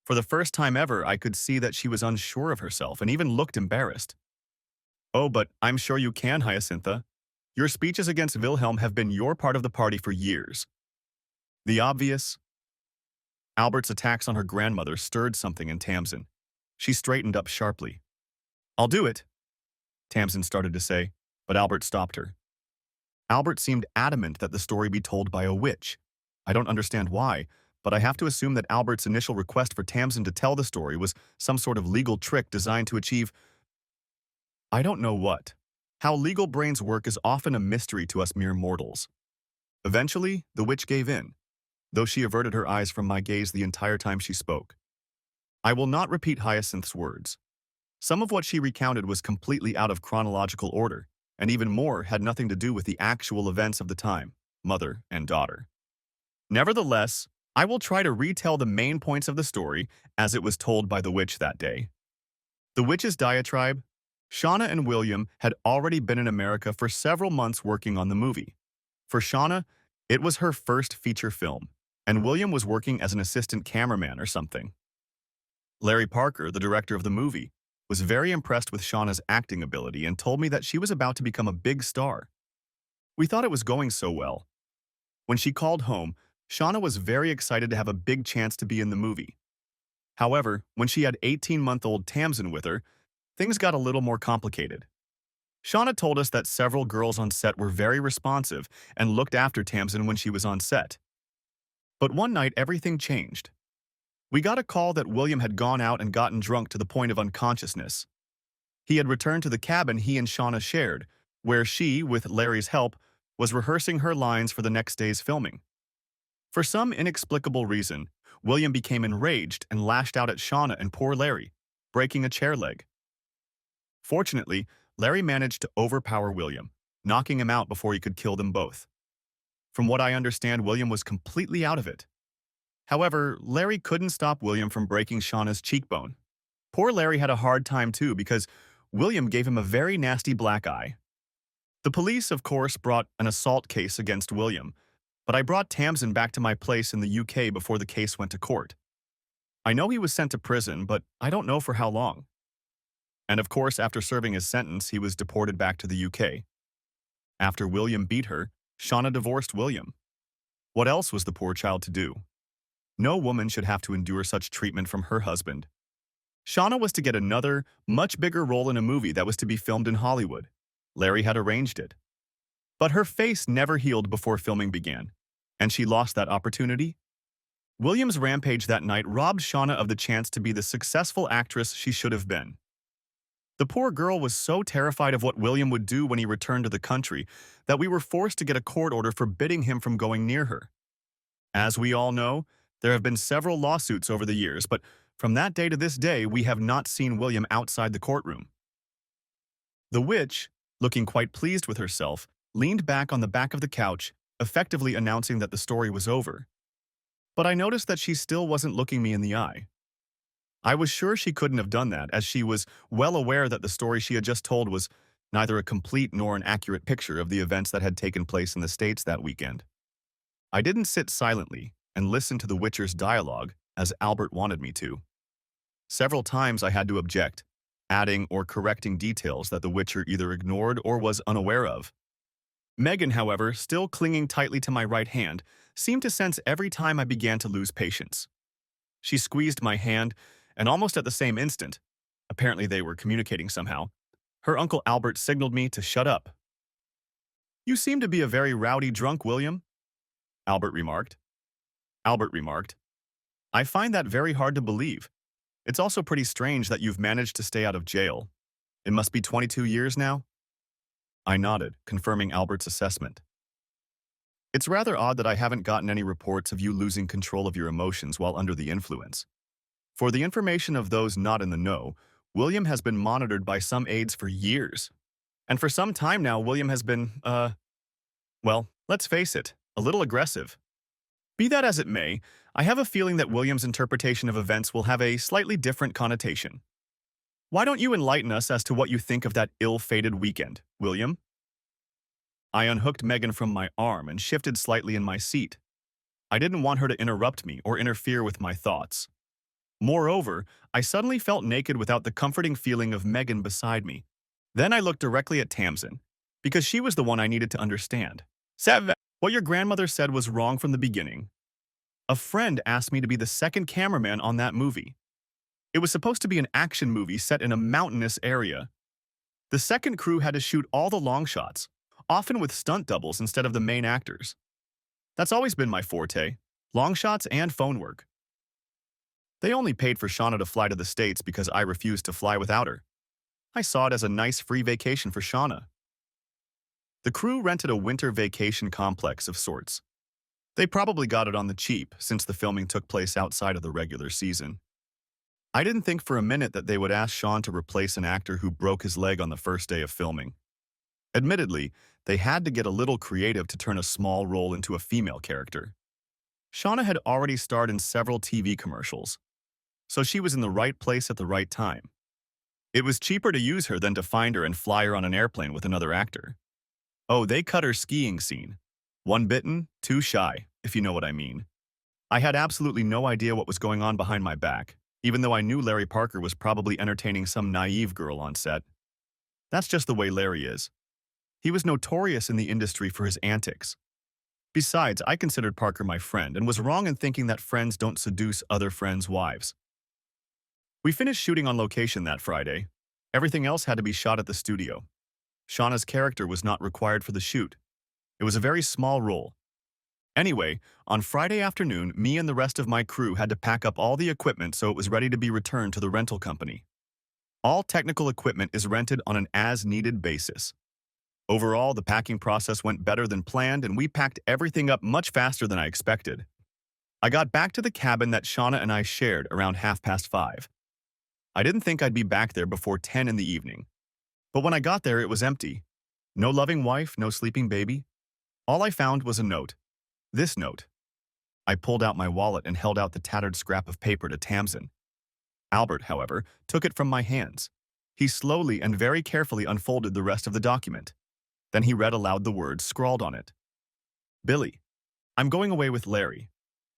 For the first time ever, I could see that she was unsure of herself and even looked embarrassed. Oh, but I'm sure you can, Hyacintha. Your speeches against Wilhelm have been your part of the party for years. The obvious. Albert's attacks on her grandmother stirred something in Tamsin. She straightened up sharply. I'll do it, Tamsin started to say, but Albert stopped her. Albert seemed adamant that the story be told by a witch. I don't understand why, but I have to assume that Albert's initial request for Tamsin to tell the story was some sort of legal trick designed to achieve I don't know what. How legal brains work is often a mystery to us mere mortals. Eventually, the witch gave in, though she averted her eyes from my gaze the entire time she spoke. I will not repeat Hyacinth's words. Some of what she recounted was completely out of chronological order, and even more had nothing to do with the actual events of the time, mother and daughter. Nevertheless, I will try to retell the main points of the story as it was told by the witch that day. The witch's diatribe. Shauna and William had already been in America for several months working on the movie. For Shauna, it was her first feature film, and William was working as an assistant cameraman or something. Larry Parker, the director of the movie, was very impressed with Shauna's acting ability and told me that she was about to become a big star. We thought it was going so well. When she called home, Shauna was very excited to have a big chance to be in the movie. However, when she had 18-month-old Tamsin with her, things got a little more complicated. Shauna told us that several girls on set were very responsive and looked after Tamsin when she was on set. But one night, everything changed. We got a call that William had gone out and gotten drunk to the point of unconsciousness. He had returned to the cabin he and Shauna shared, where she, with Larry's help, was rehearsing her lines for the next day's filming. For some inexplicable reason, William became enraged and lashed out at Shauna and poor Larry, breaking a chair leg. Fortunately, Larry managed to overpower William, knocking him out before he could kill them both. From what I understand, William was completely out of it. However, Larry couldn't stop William from breaking Shauna's cheekbone. Poor Larry had a hard time too because William gave him a very nasty black eye. The police, of course, brought an assault case against William, but I brought Tamsin back to my place in the UK before the case went to court. I know he was sent to prison, but I don't know for how long. And of course, after serving his sentence, he was deported back to the UK. After William beat her, Shauna divorced William. What else was the poor child to do? No woman should have to endure such treatment from her husband. Shauna was to get another, much bigger role in a movie that was to be filmed in Hollywood. Larry had arranged it. But her face never healed before filming began, and she lost that opportunity. William's rampage that night robbed Shauna of the chance to be the successful actress she should have been. The poor girl was so terrified of what William would do when he returned to the country that we were forced to get a court order forbidding him from going near her. As we all know, there have been several lawsuits over the years, but from that day to this day, we have not seen William outside the courtroom. The witch, looking quite pleased with herself, leaned back on the back of the couch, effectively announcing that the story was over. But I noticed that she still wasn't looking me in the eye. I was sure she couldn't have done that, as she was well aware that the story she had just told was neither a complete nor an accurate picture of the events that had taken place in the States that weekend. I didn't sit silently and listen to the witcher's dialogue as Albert wanted me to. Several times I had to object, adding or correcting details that the witcher either ignored or was unaware of. Megan, however, still clinging tightly to my right hand, seemed to sense every time I began to lose patience. She squeezed my hand, and almost at the same instant, apparently they were communicating somehow, her Uncle Albert signaled me to shut up. "You seem to be a very rowdy drunk, William," Albert remarked. Albert remarked, "I find that very hard to believe. It's also pretty strange that you've managed to stay out of jail. It must be 22 years now?" I nodded, confirming Albert's assessment. It's rather odd that I haven't gotten any reports of you losing control of your emotions while under the influence. For the information of those not in the know, William has been monitored by some aides for years. And for some time now, William has been, well, let's face it, a little aggressive. Be that as it may, I have a feeling that William's interpretation of events will have a slightly different connotation. Why don't you enlighten us as to what you think of that ill-fated weekend, William? I unhooked Megan from my arm and shifted slightly in my seat. I didn't want her to interrupt me or interfere with my thoughts. Moreover, I suddenly felt naked without the comforting feeling of Megan beside me. Then I looked directly at Tamsin, because she was the one I needed to understand. Seven. What your grandmother said was wrong from the beginning. A friend asked me to be the second cameraman on that movie. It was supposed to be an action movie set in a mountainous area. The second crew had to shoot all the long shots, often with stunt doubles instead of the main actors. That's always been my forte, long shots and phone work. They only paid for Shauna to fly to the States because I refused to fly without her. I saw it as a nice free vacation for Shauna. The crew rented a winter vacation complex of sorts. They probably got it on the cheap since the filming took place outside of the regular season. I didn't think for a minute that they would ask Sean to replace an actor who broke his leg on the first day of filming. Admittedly, they had to get a little creative to turn a small role into a female character. Shauna had already starred in several TV commercials, so she was in the right place at the right time. It was cheaper to use her than to find her and fly her on an airplane with another actor. Oh, they cut her skiing scene. One bitten, two shy, if you know what I mean. I had absolutely no idea what was going on behind my back, even though I knew Larry Parker was probably entertaining some naive girl on set. That's just the way Larry is. He was notorious in the industry for his antics. Besides, I considered Parker my friend and was wrong in thinking that friends don't seduce other friends' wives. We finished shooting on location that Friday. Everything else had to be shot at the studio. Shauna's character was not required for the shoot. It was a very small role. Anyway, on Friday afternoon, me and the rest of my crew had to pack up all the equipment so it was ready to be returned to the rental company. All technical equipment is rented on an as-needed basis. Overall, the packing process went better than planned and we packed everything up much faster than I expected. I got back to the cabin that Shauna and I shared around 5:30. I didn't think I'd be back there before 10 in the evening. But when I got there, it was empty. No loving wife, no sleeping baby. All I found was a note. This note. I pulled out my wallet and held out the tattered scrap of paper to Tamsin. Albert, however, took it from my hands. He slowly and very carefully unfolded the rest of the document. Then he read aloud the words scrawled on it. Billy, I'm going away with Larry.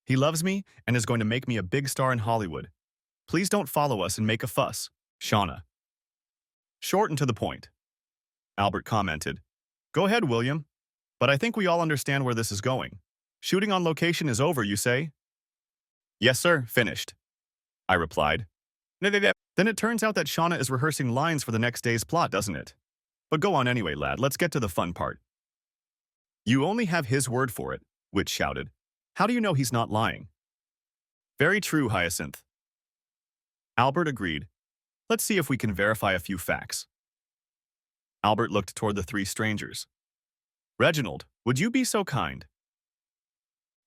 He loves me and is going to make me a big star in Hollywood. Please don't follow us and make a fuss. Shauna. Short and to the point. Albert commented. Go ahead, William. But I think we all understand where this is going. Shooting on location is over, you say? Yes, sir, finished. I replied. Then it turns out that Shauna is rehearsing lines for the next day's plot, doesn't it? But go on anyway, lad, let's get to the fun part. You only have his word for it, Witch shouted. How do you know he's not lying? Very true, Hyacinth. Albert agreed. Let's see if we can verify a few facts. Albert looked toward the three strangers. Reginald, would you be so kind?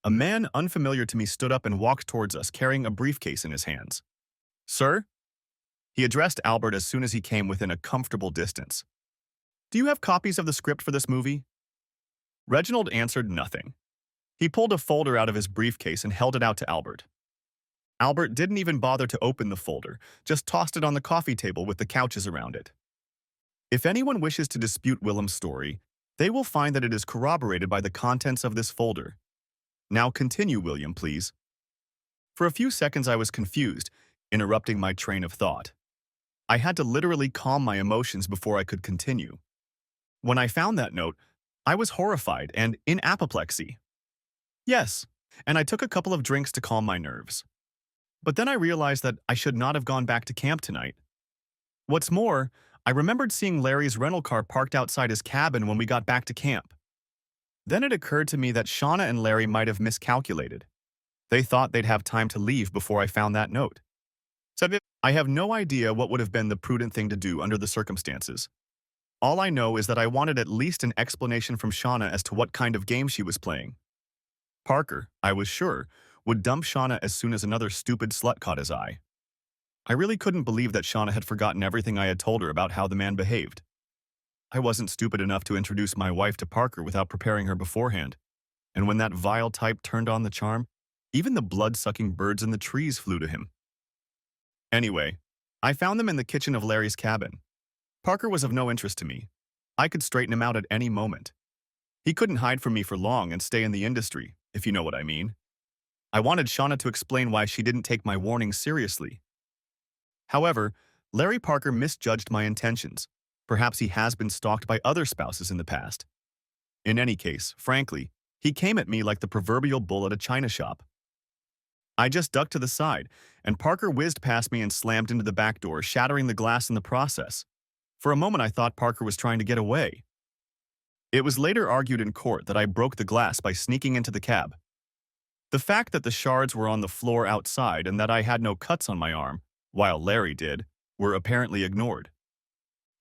A man unfamiliar to me stood up and walked towards us, carrying a briefcase in his hands. Sir? He addressed Albert as soon as he came within a comfortable distance. Do you have copies of the script for this movie? Reginald answered nothing. He pulled a folder out of his briefcase and held it out to Albert. Albert didn't even bother to open the folder, just tossed it on the coffee table with the couches around it. If anyone wishes to dispute Willem's story, they will find that it is corroborated by the contents of this folder. Now continue, William, please. For a few seconds I was confused, interrupting my train of thought. I had to literally calm my emotions before I could continue. When I found that note, I was horrified and in apoplexy. Yes, and I took a couple of drinks to calm my nerves. But then I realized that I should not have gone back to camp tonight. What's more, I remembered seeing Larry's rental car parked outside his cabin when we got back to camp. Then it occurred to me that Shauna and Larry might have miscalculated. They thought they'd have time to leave before I found that note. So I have no idea what would have been the prudent thing to do under the circumstances. All I know is that I wanted at least an explanation from Shauna as to what kind of game she was playing. Parker, I was sure, would dump Shauna as soon as another stupid slut caught his eye. I really couldn't believe that Shauna had forgotten everything I had told her about how the man behaved. I wasn't stupid enough to introduce my wife to Parker without preparing her beforehand, and when that vile type turned on the charm, even the blood-sucking birds in the trees flew to him. Anyway, I found them in the kitchen of Larry's cabin. Parker was of no interest to me. I could straighten him out at any moment. He couldn't hide from me for long and stay in the industry, if you know what I mean. I wanted Shauna to explain why she didn't take my warnings seriously. However, Larry Parker misjudged my intentions. Perhaps he has been stalked by other spouses in the past. In any case, frankly, he came at me like the proverbial bull at a china shop. I just ducked to the side, and Parker whizzed past me and slammed into the back door, shattering the glass in the process. For a moment I thought Parker was trying to get away. It was later argued in court that I broke the glass by sneaking into the cab. The fact that the shards were on the floor outside and that I had no cuts on my arm, while Larry did, were apparently ignored.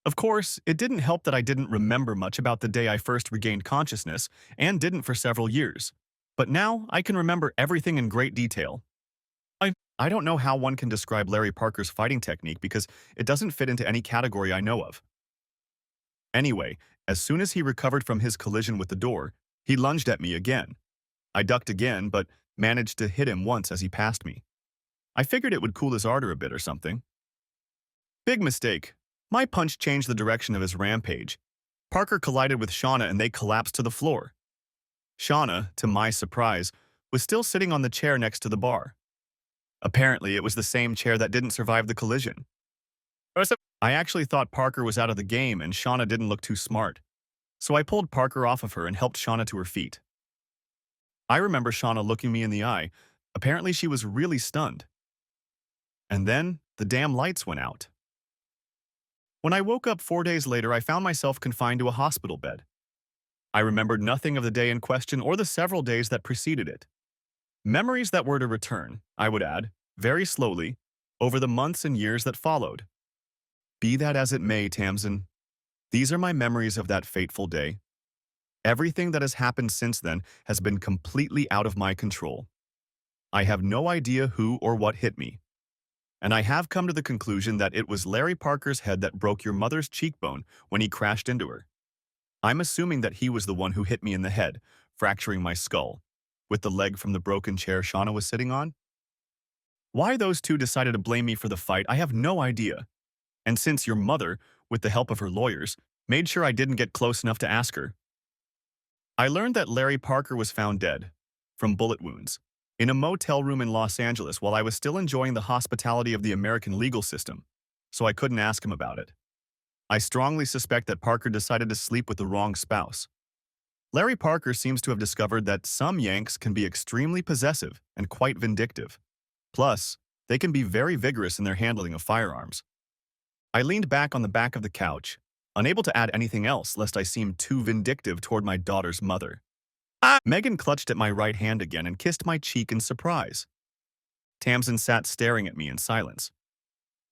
Of course, it didn't help that I didn't remember much about the day I first regained consciousness, and didn't for several years. But now I can remember everything in great detail. I don't know how one can describe Larry Parker's fighting technique because it doesn't fit into any category I know of. Anyway, as soon as he recovered from his collision with the door, he lunged at me again. I ducked again, but managed to hit him once as he passed me. I figured it would cool his ardor a bit or something. Big mistake. My punch changed the direction of his rampage. Parker collided with Shauna and they collapsed to the floor. Shauna, to my surprise, was still sitting on the chair next to the bar. Apparently, it was the same chair that didn't survive the collision. I actually thought Parker was out of the game and Shauna didn't look too smart. So I pulled Parker off of her and helped Shauna to her feet. I remember Shauna looking me in the eye. Apparently, she was really stunned. And then, the damn lights went out. When I woke up 4 days later, I found myself confined to a hospital bed. I remembered nothing of the day in question or the several days that preceded it. Memories that were to return, I would add, very slowly, over the months and years that followed. Be that as it may, Tamsin, these are my memories of that fateful day. Everything that has happened since then has been completely out of my control. I have no idea who or what hit me. And I have come to the conclusion that it was Larry Parker's head that broke your mother's cheekbone when he crashed into her. I'm assuming that he was the one who hit me in the head, fracturing my skull, with the leg from the broken chair Shauna was sitting on. Why those two decided to blame me for the fight, I have no idea. And since your mother, with the help of her lawyers, made sure I didn't get close enough to ask her. I learned that Larry Parker was found dead, from bullet wounds, in a motel room in Los Angeles while I was still enjoying the hospitality of the American legal system, so I couldn't ask him about it. I strongly suspect that Parker decided to sleep with the wrong spouse. Larry Parker seems to have discovered that some Yanks can be extremely possessive and quite vindictive. Plus, they can be very vigorous in their handling of firearms. I leaned back on the back of the couch, unable to add anything else lest I seem too vindictive toward my daughter's mother. Megan clutched at my right hand again and kissed my cheek in surprise. Tamsin sat staring at me in silence.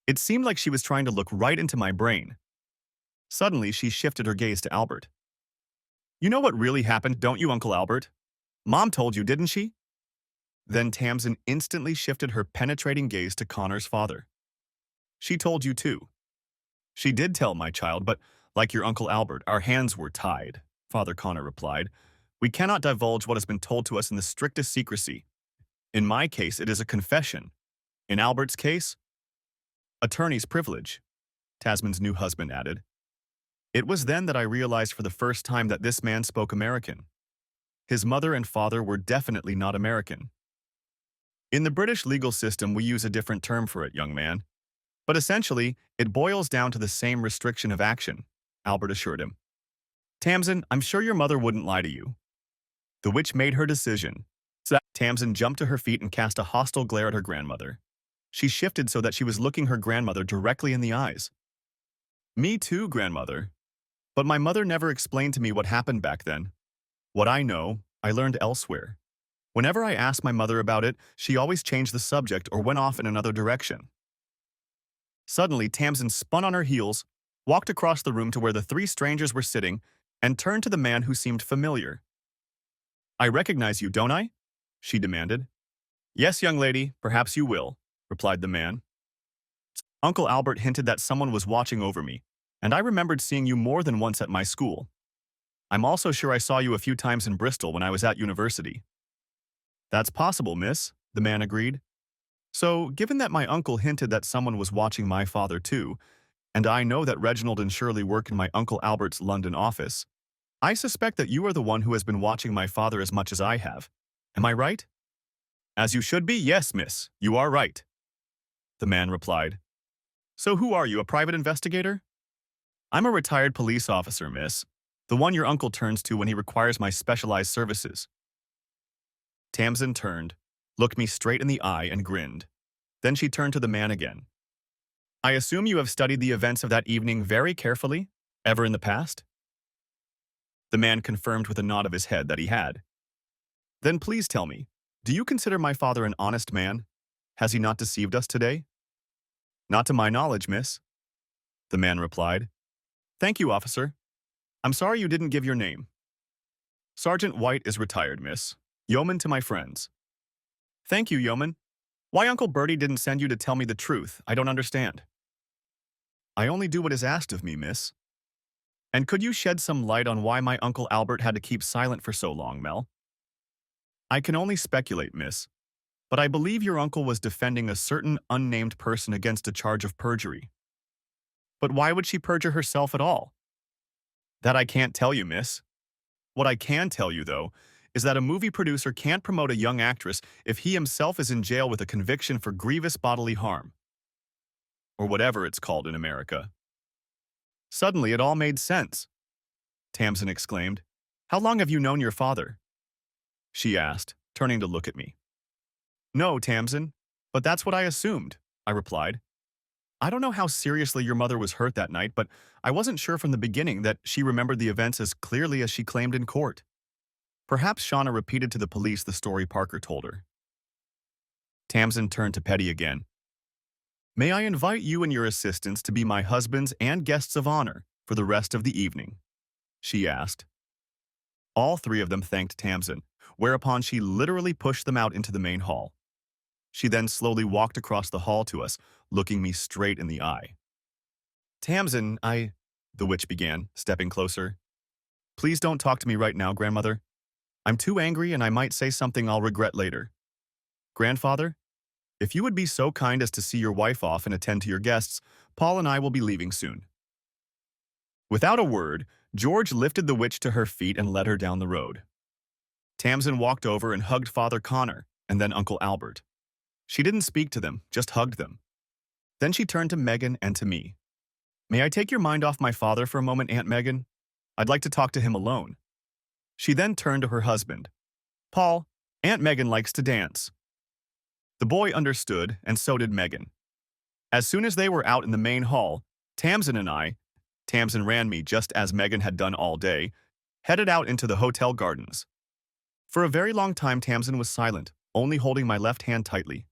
It seemed like she was trying to look right into my brain. Suddenly, she shifted her gaze to Albert. You know what really happened, don't you, Uncle Albert? Mom told you, didn't she? Then Tamsin instantly shifted her penetrating gaze to Connor's father. She told you too. She did tell my child, but like your Uncle Albert, our hands were tied, Father Connor replied. We cannot divulge what has been told to us in the strictest secrecy. In my case, it is a confession. In Albert's case, attorney's privilege, Tasman's new husband added. It was then that I realized for the first time that this man spoke American. His mother and father were definitely not American. In the British legal system, we use a different term for it, young man. But essentially, it boils down to the same restriction of action, Albert assured him. Tamsin, I'm sure your mother wouldn't lie to you. The witch made her decision. Tamsin jumped to her feet and cast a hostile glare at her grandmother. She shifted so that she was looking her grandmother directly in the eyes. Me too, grandmother. But my mother never explained to me what happened back then. What I know, I learned elsewhere. Whenever I asked my mother about it, she always changed the subject or went off in another direction. Suddenly, Tamsin spun on her heels, walked across the room to where the three strangers were sitting, and turned to the man who seemed familiar. "I recognize you, don't I?" she demanded. "Yes, young lady, perhaps you will," replied the man. "Uncle Albert hinted that someone was watching over me, and I remembered seeing you more than once at my school. I'm also sure I saw you a few times in Bristol when I was at university." "That's possible, miss," the man agreed. "So, given that my uncle hinted that someone was watching my father too, and I know that Reginald and Shirley work in my Uncle Albert's London office, I suspect that you are the one who has been watching my father as much as I have. Am I right?" "As you should be, yes, miss, you are right," the man replied. "So who are you, a private investigator?" "I'm a retired police officer, miss. The one your uncle turns to when he requires my specialized services." Tamsin turned, looked me straight in the eye, and grinned. Then she turned to the man again. "I assume you have studied the events of that evening very carefully, ever in the past?" The man confirmed with a nod of his head that he had. "Then please tell me, do you consider my father an honest man? Has he not deceived us today?" "Not to my knowledge, miss," the man replied. "Thank you, officer. I'm sorry you didn't give your name." "Sergeant White is retired, miss. Yeoman to my friends." "Thank you, yeoman. Why Uncle Bertie didn't send you to tell me the truth, I don't understand." "I only do what is asked of me, miss." "And could you shed some light on why my Uncle Albert had to keep silent for so long, Mel?" "I can only speculate, miss, but I believe your uncle was defending a certain unnamed person against a charge of perjury." "But why would she perjure herself at all?" "That I can't tell you, miss. What I can tell you, though, is that a movie producer can't promote a young actress if he himself is in jail with a conviction for grievous bodily harm, or whatever it's called in America." Suddenly, it all made sense. Tamsin exclaimed. "How long have you known your father?" she asked, turning to look at me. "No, Tamsin, but that's what I assumed," I replied. "I don't know how seriously your mother was hurt that night, but I wasn't sure from the beginning that she remembered the events as clearly as she claimed in court." Perhaps Shauna repeated to the police the story Parker told her. Tamsin turned to Petty again. "May I invite you and your assistants to be my husbands and guests of honor for the rest of the evening?" she asked. All three of them thanked Tamsin, whereupon she literally pushed them out into the main hall. She then slowly walked across the hall to us, looking me straight in the eye. "Tamsin, the witch began, stepping closer. "Please don't talk to me right now, grandmother. I'm too angry and I might say something I'll regret later. Grandfather, if you would be so kind as to see your wife off and attend to your guests, Paul and I will be leaving soon." Without a word, George lifted the witch to her feet and led her down the road. Tamsin walked over and hugged Father Connor and then Uncle Albert. She didn't speak to them, just hugged them. Then she turned to Megan and to me. "May I take your mind off my father for a moment, Aunt Megan? I'd like to talk to him alone." She then turned to her husband. "Paul, Aunt Megan likes to dance." The boy understood, and so did Megan. As soon as they were out in the main hall, Tamsin and I, Tamsin ran me just as Megan had done all day, headed out into the hotel gardens. For a very long time Tamsin was silent, only holding my left hand tightly.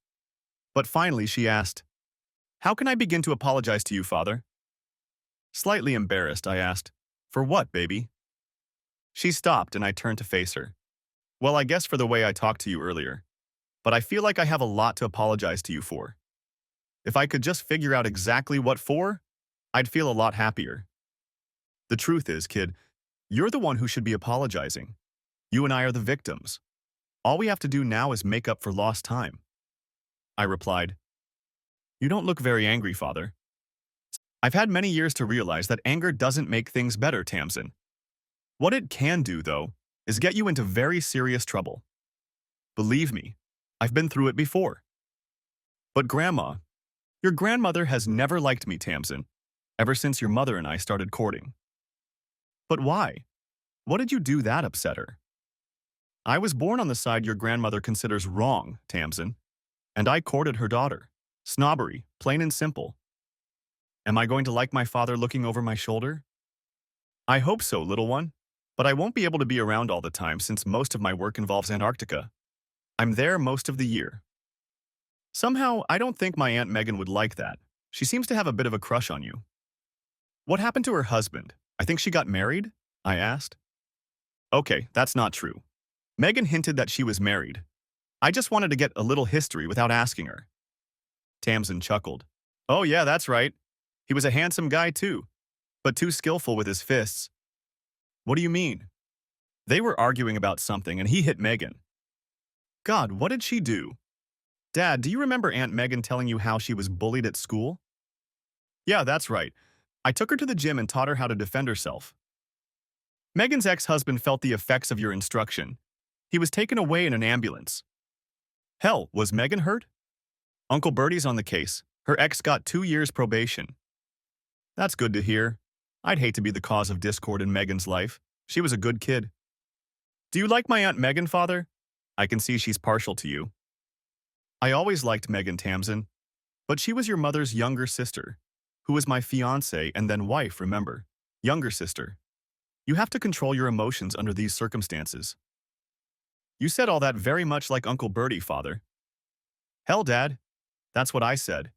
But finally she asked, "How can I begin to apologize to you, Father?" Slightly embarrassed, I asked, "For what, baby?" She stopped and I turned to face her. "Well, I guess for the way I talked to you earlier. But I feel like I have a lot to apologize to you for. If I could just figure out exactly what for, I'd feel a lot happier. The truth is, kid, you're the one who should be apologizing. You and I are the victims. All we have to do now is make up for lost time." I replied, "You don't look very angry, Father." "I've had many years to realize that anger doesn't make things better, Tamsin. What it can do, though, is get you into very serious trouble. Believe me, I've been through it before." "But Grandma, your grandmother has never liked me, Tamsin, ever since your mother and I started courting." "But why? What did you do that upset her?" "I was born on the side your grandmother considers wrong, Tamsin, and I courted her daughter. Snobbery, plain and simple. Am I going to like my father looking over my shoulder?" "I hope so, little one, but I won't be able to be around all the time since most of my work involves Antarctica. I'm there most of the year." "Somehow, I don't think my Aunt Megan would like that. She seems to have a bit of a crush on you." What happened to her husband? I think she got married? I asked. Okay, that's not true. Megan hinted that she was married. I just wanted to get a little history without asking her. Tamsin chuckled. Oh yeah, that's right. He was a handsome guy too, but too skillful with his fists. What do you mean? They were arguing about something and he hit Megan. God, what did she do? Dad, do you remember Aunt Megan telling you how she was bullied at school? Yeah, that's right. I took her to the gym and taught her how to defend herself. Megan's ex-husband felt the effects of your instruction. He was taken away in an ambulance. Hell, was Megan hurt? Uncle Bertie's on the case. Her ex got 2 years probation. That's good to hear. I'd hate to be the cause of discord in Megan's life. She was a good kid. Do you like my Aunt Megan, Father? I can see she's partial to you. I always liked Megan, Tamsin, but she was your mother's younger sister, who was my fiancée and then wife, remember? Younger sister. You have to control your emotions under these circumstances. You said all that very much like Uncle Bertie, Father. Hell, Dad. That's what I said,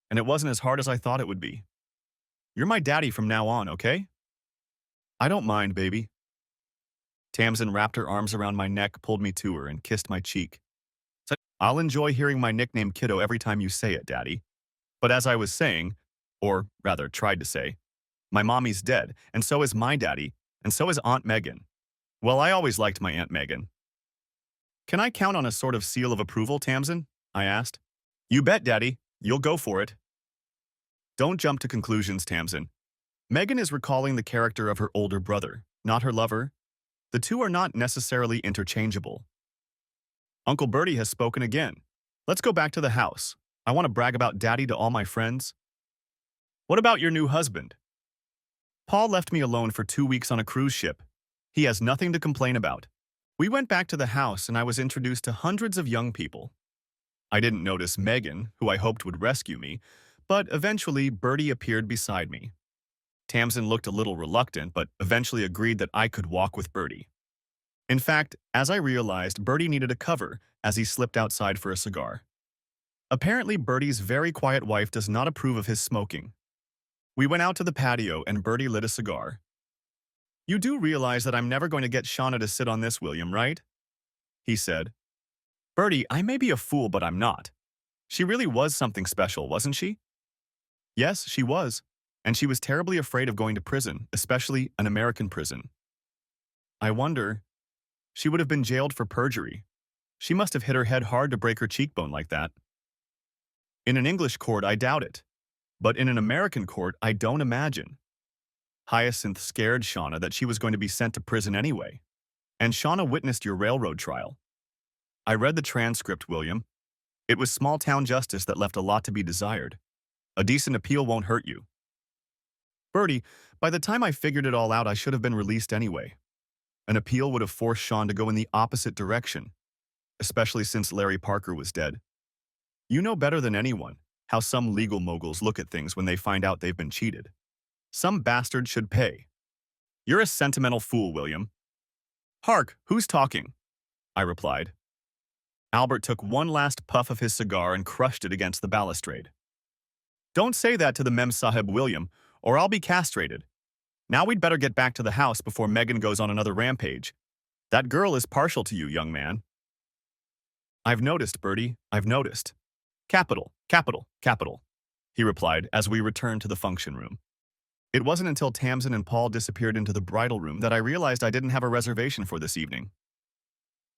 and it wasn't as hard as I thought it would be. You're my daddy from now on, okay? I don't mind, baby. Tamsin wrapped her arms around my neck, pulled me to her, and kissed my cheek. I'll enjoy hearing my nickname Kiddo every time you say it, Daddy. But as I was saying, or rather tried to say, my mommy's dead, and so is my daddy, and so is Aunt Megan. Well, I always liked my Aunt Megan. Can I count on a sort of seal of approval, Tamsin? I asked. You bet, Daddy. You'll go for it. Don't jump to conclusions, Tamsin. Megan is recalling the character of her older brother, not her lover. The two are not necessarily interchangeable. Uncle Bertie has spoken again. Let's go back to the house. I want to brag about Daddy to all my friends. What about your new husband? Paul left me alone for 2 weeks on a cruise ship. He has nothing to complain about. We went back to the house and I was introduced to hundreds of young people. I didn't notice Megan, who I hoped would rescue me, but eventually Bertie appeared beside me. Tamsin looked a little reluctant, but eventually agreed that I could walk with Bertie. In fact, as I realized, Bertie needed a cover as he slipped outside for a cigar. Apparently, Bertie's very quiet wife does not approve of his smoking. We went out to the patio and Bertie lit a cigar. You do realize that I'm never going to get Shauna to sit on this, William, right? He said. Bertie, I may be a fool, but I'm not. She really was something special, wasn't she? Yes, she was. And she was terribly afraid of going to prison, especially an American prison. I wonder, she would have been jailed for perjury. She must have hit her head hard to break her cheekbone like that. In an English court, I doubt it. But in an American court, I don't imagine. Hyacinth scared Shauna that she was going to be sent to prison anyway. And Shauna witnessed your railroad trial. I read the transcript, William. It was small-town justice that left a lot to be desired. A decent appeal won't hurt you. Bertie, by the time I figured it all out, I should have been released anyway. An appeal would have forced Sean to go in the opposite direction, especially since Larry Parker was dead. You know better than anyone how some legal moguls look at things when they find out they've been cheated. Some bastard should pay. You're a sentimental fool, William. Hark, who's talking? I replied. Albert took one last puff of his cigar and crushed it against the balustrade. Don't say that to the Mem Sahib, William, or I'll be castrated. Now we'd better get back to the house before Megan goes on another rampage. That girl is partial to you, young man. I've noticed, Bertie, I've noticed. Capital, capital, capital, he replied as we returned to the function room. It wasn't until Tamsin and Paul disappeared into the bridal room that I realized I didn't have a reservation for this evening.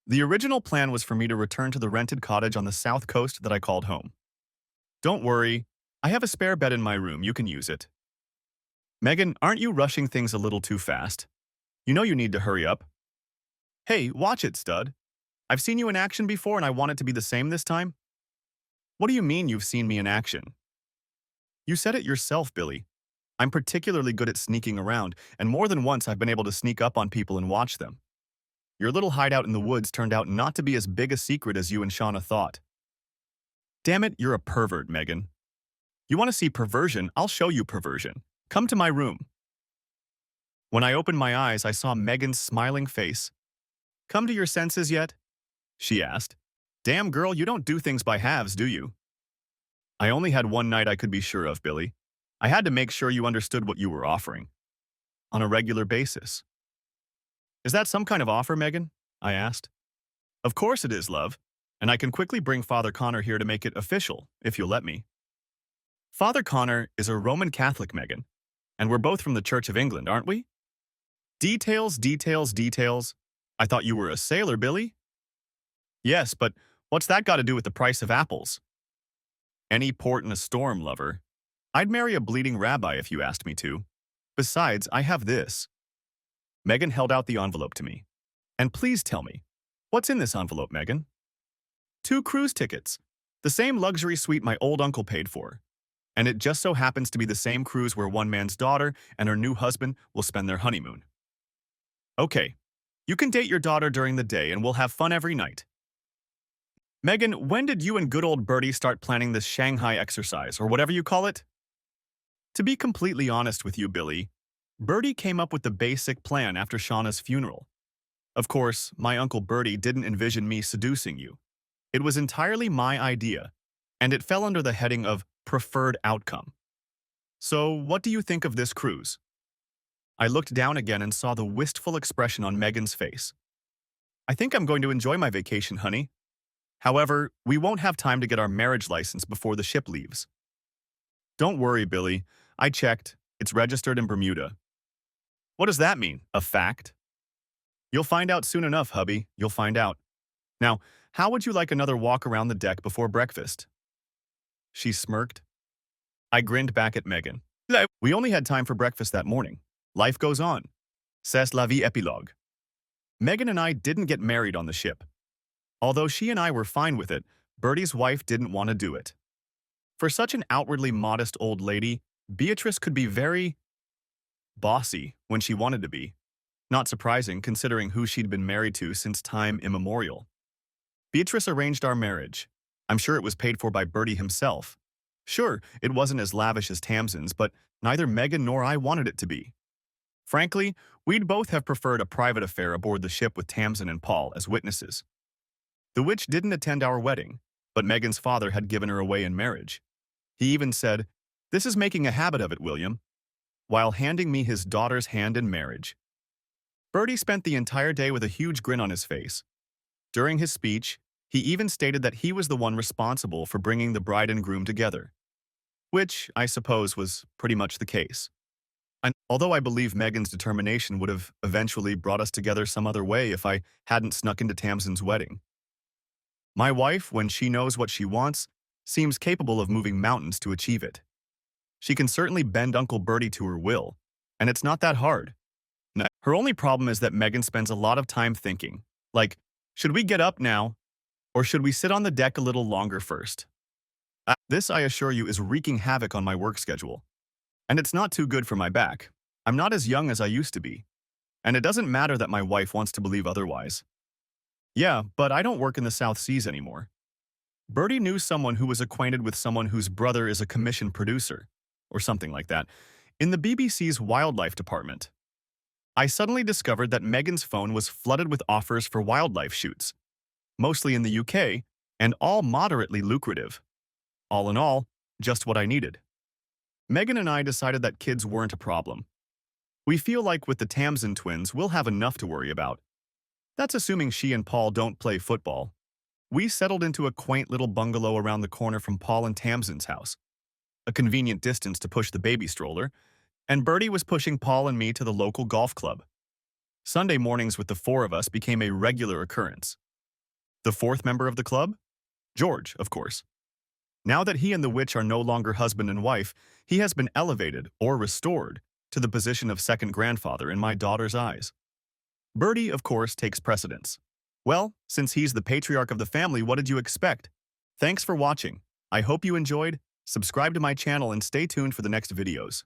The original plan was for me to return to the rented cottage on the south coast that I called home. Don't worry, I have a spare bed in my room, you can use it. Megan, aren't you rushing things a little too fast? You know you need to hurry up. Hey, watch it, stud. I've seen you in action before and I want it to be the same this time. What do you mean you've seen me in action? You said it yourself, Billy. I'm particularly good at sneaking around, and more than once I've been able to sneak up on people and watch them. Your little hideout in the woods turned out not to be as big a secret as you and Shauna thought. Damn it, you're a pervert, Megan. You want to see perversion? I'll show you perversion. Come to my room. When I opened my eyes, I saw Megan's smiling face. Come to your senses yet? She asked. Damn, girl, you don't do things by halves, do you? I only had one night I could be sure of, Billy. I had to make sure you understood what you were offering on a regular basis. Is that some kind of offer, Megan? I asked. Of course it is, love. And I can quickly bring Father Connor here to make it official, if you'll let me. Father Connor is a Roman Catholic, Megan, and we're both from the Church of England, aren't we? Details, details, details. I thought you were a sailor, Billy. Yes, but what's that got to do with the price of apples? Any port in a storm, lover. I'd marry a bleeding rabbi if you asked me to. Besides, I have this. Megan held out the envelope to me. And please tell me, what's in this envelope, Megan? 2 cruise tickets. The same luxury suite my old uncle paid for. And it just so happens to be the same cruise where one man's daughter and her new husband will spend their honeymoon. Okay, you can date your daughter during the day and we'll have fun every night. Megan, when did you and good old Bertie start planning this Shanghai exercise, or whatever you call it? To be completely honest with you, Billy, Bertie came up with the basic plan after Shauna's funeral. Of course, my Uncle Bertie didn't envision me seducing you. It was entirely my idea, and it fell under the heading of preferred outcome. So, what do you think of this cruise? I looked down again and saw the wistful expression on Megan's face. I think I'm going to enjoy my vacation, honey. However, we won't have time to get our marriage license before the ship leaves. Don't worry, Billy. I checked. It's registered in Bermuda. What does that mean? A fact? You'll find out soon enough, hubby. You'll find out. Now, how would you like another walk around the deck before breakfast? She smirked. I grinned back at Megan. We only had time for breakfast that morning. Life goes on. C'est la vie épilogue. Megan and I didn't get married on the ship. Although she and I were fine with it, Bertie's wife didn't want to do it. For such an outwardly modest old lady, Beatrice could be very bossy when she wanted to be. Not surprising considering who she'd been married to since time immemorial. Beatrice arranged our marriage. I'm sure it was paid for by Bertie himself. Sure, it wasn't as lavish as Tamsin's, but neither Megan nor I wanted it to be. Frankly, we'd both have preferred a private affair aboard the ship with Tamsin and Paul as witnesses. The witch didn't attend our wedding, but Megan's father had given her away in marriage. He even said, "This is making a habit of it, William," while handing me his daughter's hand in marriage. Bertie spent the entire day with a huge grin on his face. During his speech, he even stated that he was the one responsible for bringing the bride and groom together, which I suppose was pretty much the case. And although I believe Megan's determination would have eventually brought us together some other way if I hadn't snuck into Tamsin's wedding. My wife, when she knows what she wants, seems capable of moving mountains to achieve it. She can certainly bend Uncle Bertie to her will, and it's not that hard. Her only problem is that Megan spends a lot of time thinking, like, should we get up now, or should we sit on the deck a little longer first? This, I assure you, is wreaking havoc on my work schedule. And it's not too good for my back. I'm not as young as I used to be. And it doesn't matter that my wife wants to believe otherwise. Yeah, but I don't work in the South Seas anymore. Bertie knew someone who was acquainted with someone whose brother is a commissioned producer, or something like that, in the BBC's wildlife department. I suddenly discovered that Megan's phone was flooded with offers for wildlife shoots, mostly in the UK, and all moderately lucrative. All in all, just what I needed. Megan and I decided that kids weren't a problem. We feel like with the Tamsin twins, we'll have enough to worry about. That's assuming she and Paul don't play football. We settled into a quaint little bungalow around the corner from Paul and Tamsin's house, a convenient distance to push the baby stroller, and Bertie was pushing Paul and me to the local golf club. Sunday mornings with the 4 of us became a regular occurrence. The 4th member of the club? George, of course. Now that he and the witch are no longer husband and wife, he has been elevated, or restored, to the position of second grandfather in my daughter's eyes. Bertie, of course, takes precedence. Well, since he's the patriarch of the family, what did you expect? Thanks for watching. I hope you enjoyed. Subscribe to my channel and stay tuned for the next videos.